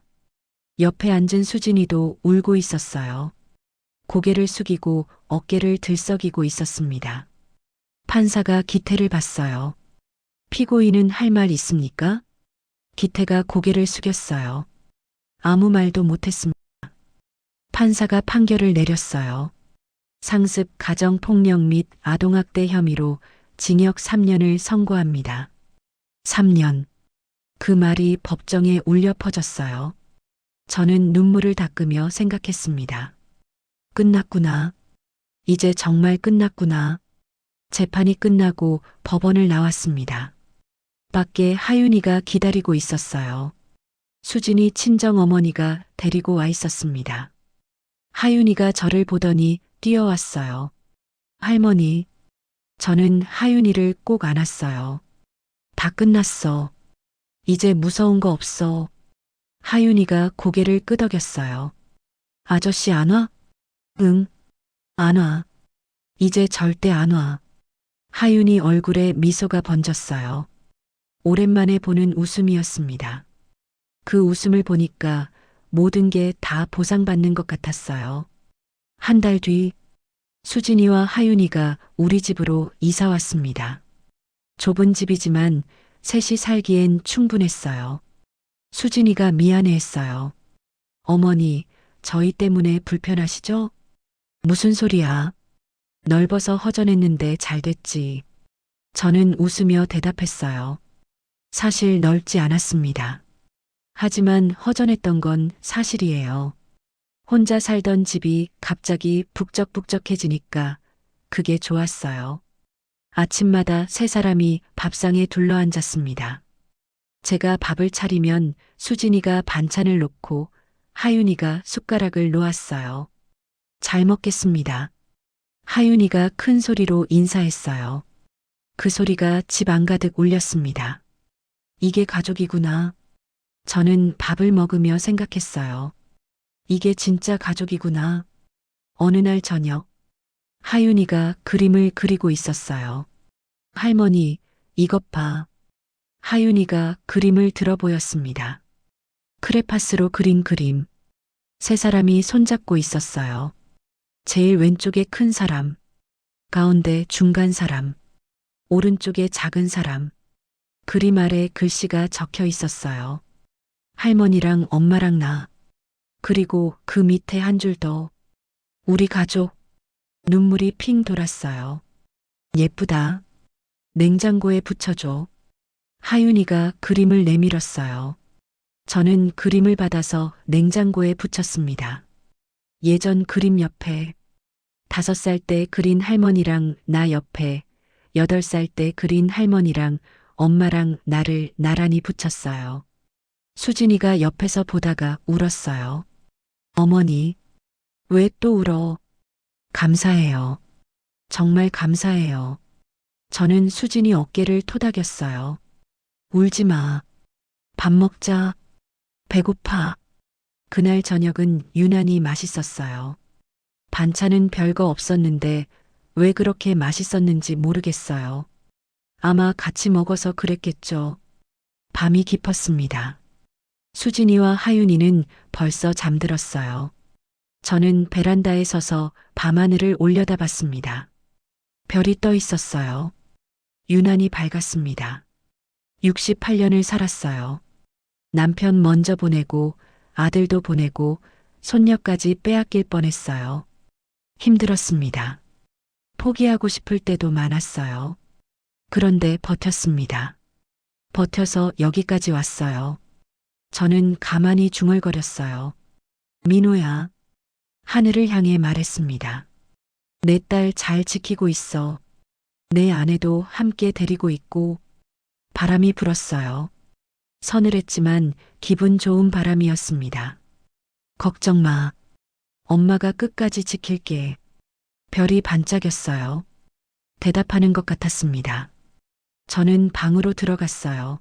옆에 앉은 수진이도 울고 있었어요. 고개를 숙이고 어깨를 들썩이고 있었습니다. 판사가 기태를 봤어요. 피고인은 할 말 있습니까? 기태가 고개를 숙였어요. 아무 말도 못했습니다. 판사가 판결을 내렸어요. 상습 가정폭력 및 아동학대 혐의로 징역 3년을 선고합니다. 3년. 그 말이 법정에 울려 퍼졌어요. 저는 눈물을 닦으며 생각했습니다. 끝났구나. 이제 정말 끝났구나. 재판이 끝나고 법원을 나왔습니다. 밖에 하윤이가 기다리고 있었어요. 수진이 친정 어머니가 데리고 와 있었습니다. 하윤이가 저를 보더니 뛰어왔어요. 할머니, 저는 하윤이를 꼭 안았어요. 다 끝났어. 이제 무서운 거 없어. 하윤이가 고개를 끄덕였어요. 아저씨 안 와? 응, 안 와. 이제 절대 안 와. 하윤이 얼굴에 미소가 번졌어요. 오랜만에 보는 웃음이었습니다. 그 웃음을 보니까 모든 게 다 보상받는 것 같았어요. 한 달 뒤 수진이와 하윤이가 우리 집으로 이사 왔습니다. 좁은 집이지만 셋이 살기엔 충분했어요. 수진이가 미안해했어요. 어머니, 저희 때문에 불편하시죠? 무슨 소리야? 넓어서 허전했는데 잘 됐지. 저는 웃으며 대답했어요. 사실 넓지 않았습니다. 하지만 허전했던 건 사실이에요. 혼자 살던 집이 갑자기 북적북적해지니까 그게 좋았어요. 아침마다 3사람이 밥상에 둘러앉았습니다. 제가 밥을 차리면 수진이가 반찬을 놓고 하윤이가 숟가락을 놓았어요. 잘 먹겠습니다. 하윤이가 큰 소리로 인사했어요. 그 소리가 집 안가득 울렸습니다. 이게 가족이구나. 저는 밥을 먹으며 생각했어요. 이게 진짜 가족이구나. 어느 날 저녁, 하윤이가 그림을 그리고 있었어요. 할머니, 이것 봐. 하윤이가 그림을 들어 보였습니다. 크레파스로 그린 그림. 세 사람이 손잡고 있었어요. 제일 왼쪽에 큰 사람, 가운데 중간 사람, 오른쪽에 작은 사람. 그림 아래 글씨가 적혀 있었어요. 할머니랑 엄마랑 나. 그리고 그 밑에 한 줄 더. 우리 가족. 눈물이 핑 돌았어요. 예쁘다. 냉장고에 붙여줘. 하윤이가 그림을 내밀었어요. 저는 그림을 받아서 냉장고에 붙였습니다. 예전 그림 옆에 5살 때 그린 할머니랑 나 옆에 8살 때 그린 할머니랑 엄마랑 나를 나란히 붙였어요. 수진이가 옆에서 보다가 울었어요. 어머니, 왜 또 울어? 감사해요. 정말 감사해요. 저는 수진이 어깨를 토닥였어요. 울지 마. 밥 먹자. 배고파. 그날 저녁은 유난히 맛있었어요. 반찬은 별거 없었는데 왜 그렇게 맛있었는지 모르겠어요. 아마 같이 먹어서 그랬겠죠. 밤이 깊었습니다. 수진이와 하윤이는 벌써 잠들었어요. 저는 베란다에 서서 밤하늘을 올려다봤습니다. 별이 떠 있었어요. 유난히 밝았습니다. 68년을 살았어요. 남편 먼저 보내고 아들도 보내고 손녀까지 빼앗길 뻔했어요. 힘들었습니다. 포기하고 싶을 때도 많았어요. 그런데 버텼습니다. 버텨서 여기까지 왔어요. 저는 가만히 중얼거렸어요. 민호야. 하늘을 향해 말했습니다. 내 딸 잘 지키고 있어. 내 아내도 함께 데리고 있고. 바람이 불었어요. 서늘했지만 기분 좋은 바람이었습니다. 걱정 마. 엄마가 끝까지 지킬게. 별이 반짝였어요. 대답하는 것 같았습니다. 저는 방으로 들어갔어요.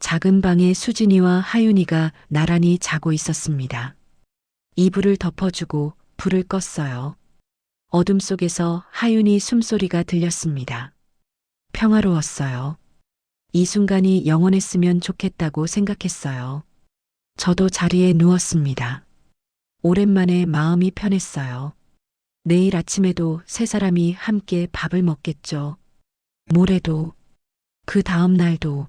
작은 방에 수진이와 하윤이가 나란히 자고 있었습니다. 이불을 덮어주고 불을 껐어요. 어둠 속에서 하윤이 숨소리가 들렸습니다. 평화로웠어요. 이 순간이 영원했으면 좋겠다고 생각했어요. 저도 자리에 누웠습니다. 오랜만에 마음이 편했어요. 내일 아침에도 세 사람이 함께 밥을 먹겠죠. 모레도, 그 다음 날도.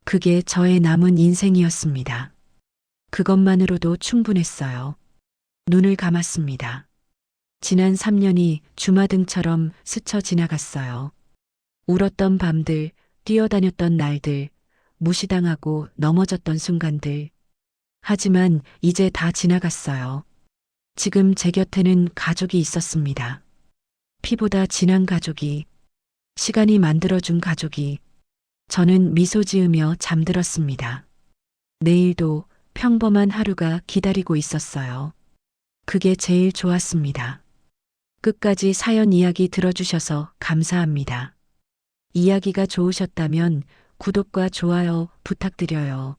그게 저의 남은 인생이었습니다. 그것만으로도 충분했어요. 눈을 감았습니다. 지난 3년이 주마등처럼 스쳐 지나갔어요. 울었던 밤들, 뛰어다녔던 날들, 무시당하고 넘어졌던 순간들. 하지만 이제 다 지나갔어요. 지금 제 곁에는 가족이 있었습니다. 피보다 진한 가족이, 시간이 만들어준 가족이. 저는 미소 지으며 잠들었습니다. 내일도 평범한 하루가 기다리고 있었어요. 그게 제일 좋았습니다. 끝까지 사연 이야기 들어주셔서 감사합니다. 이야기가 좋으셨다면 구독과 좋아요 부탁드려요.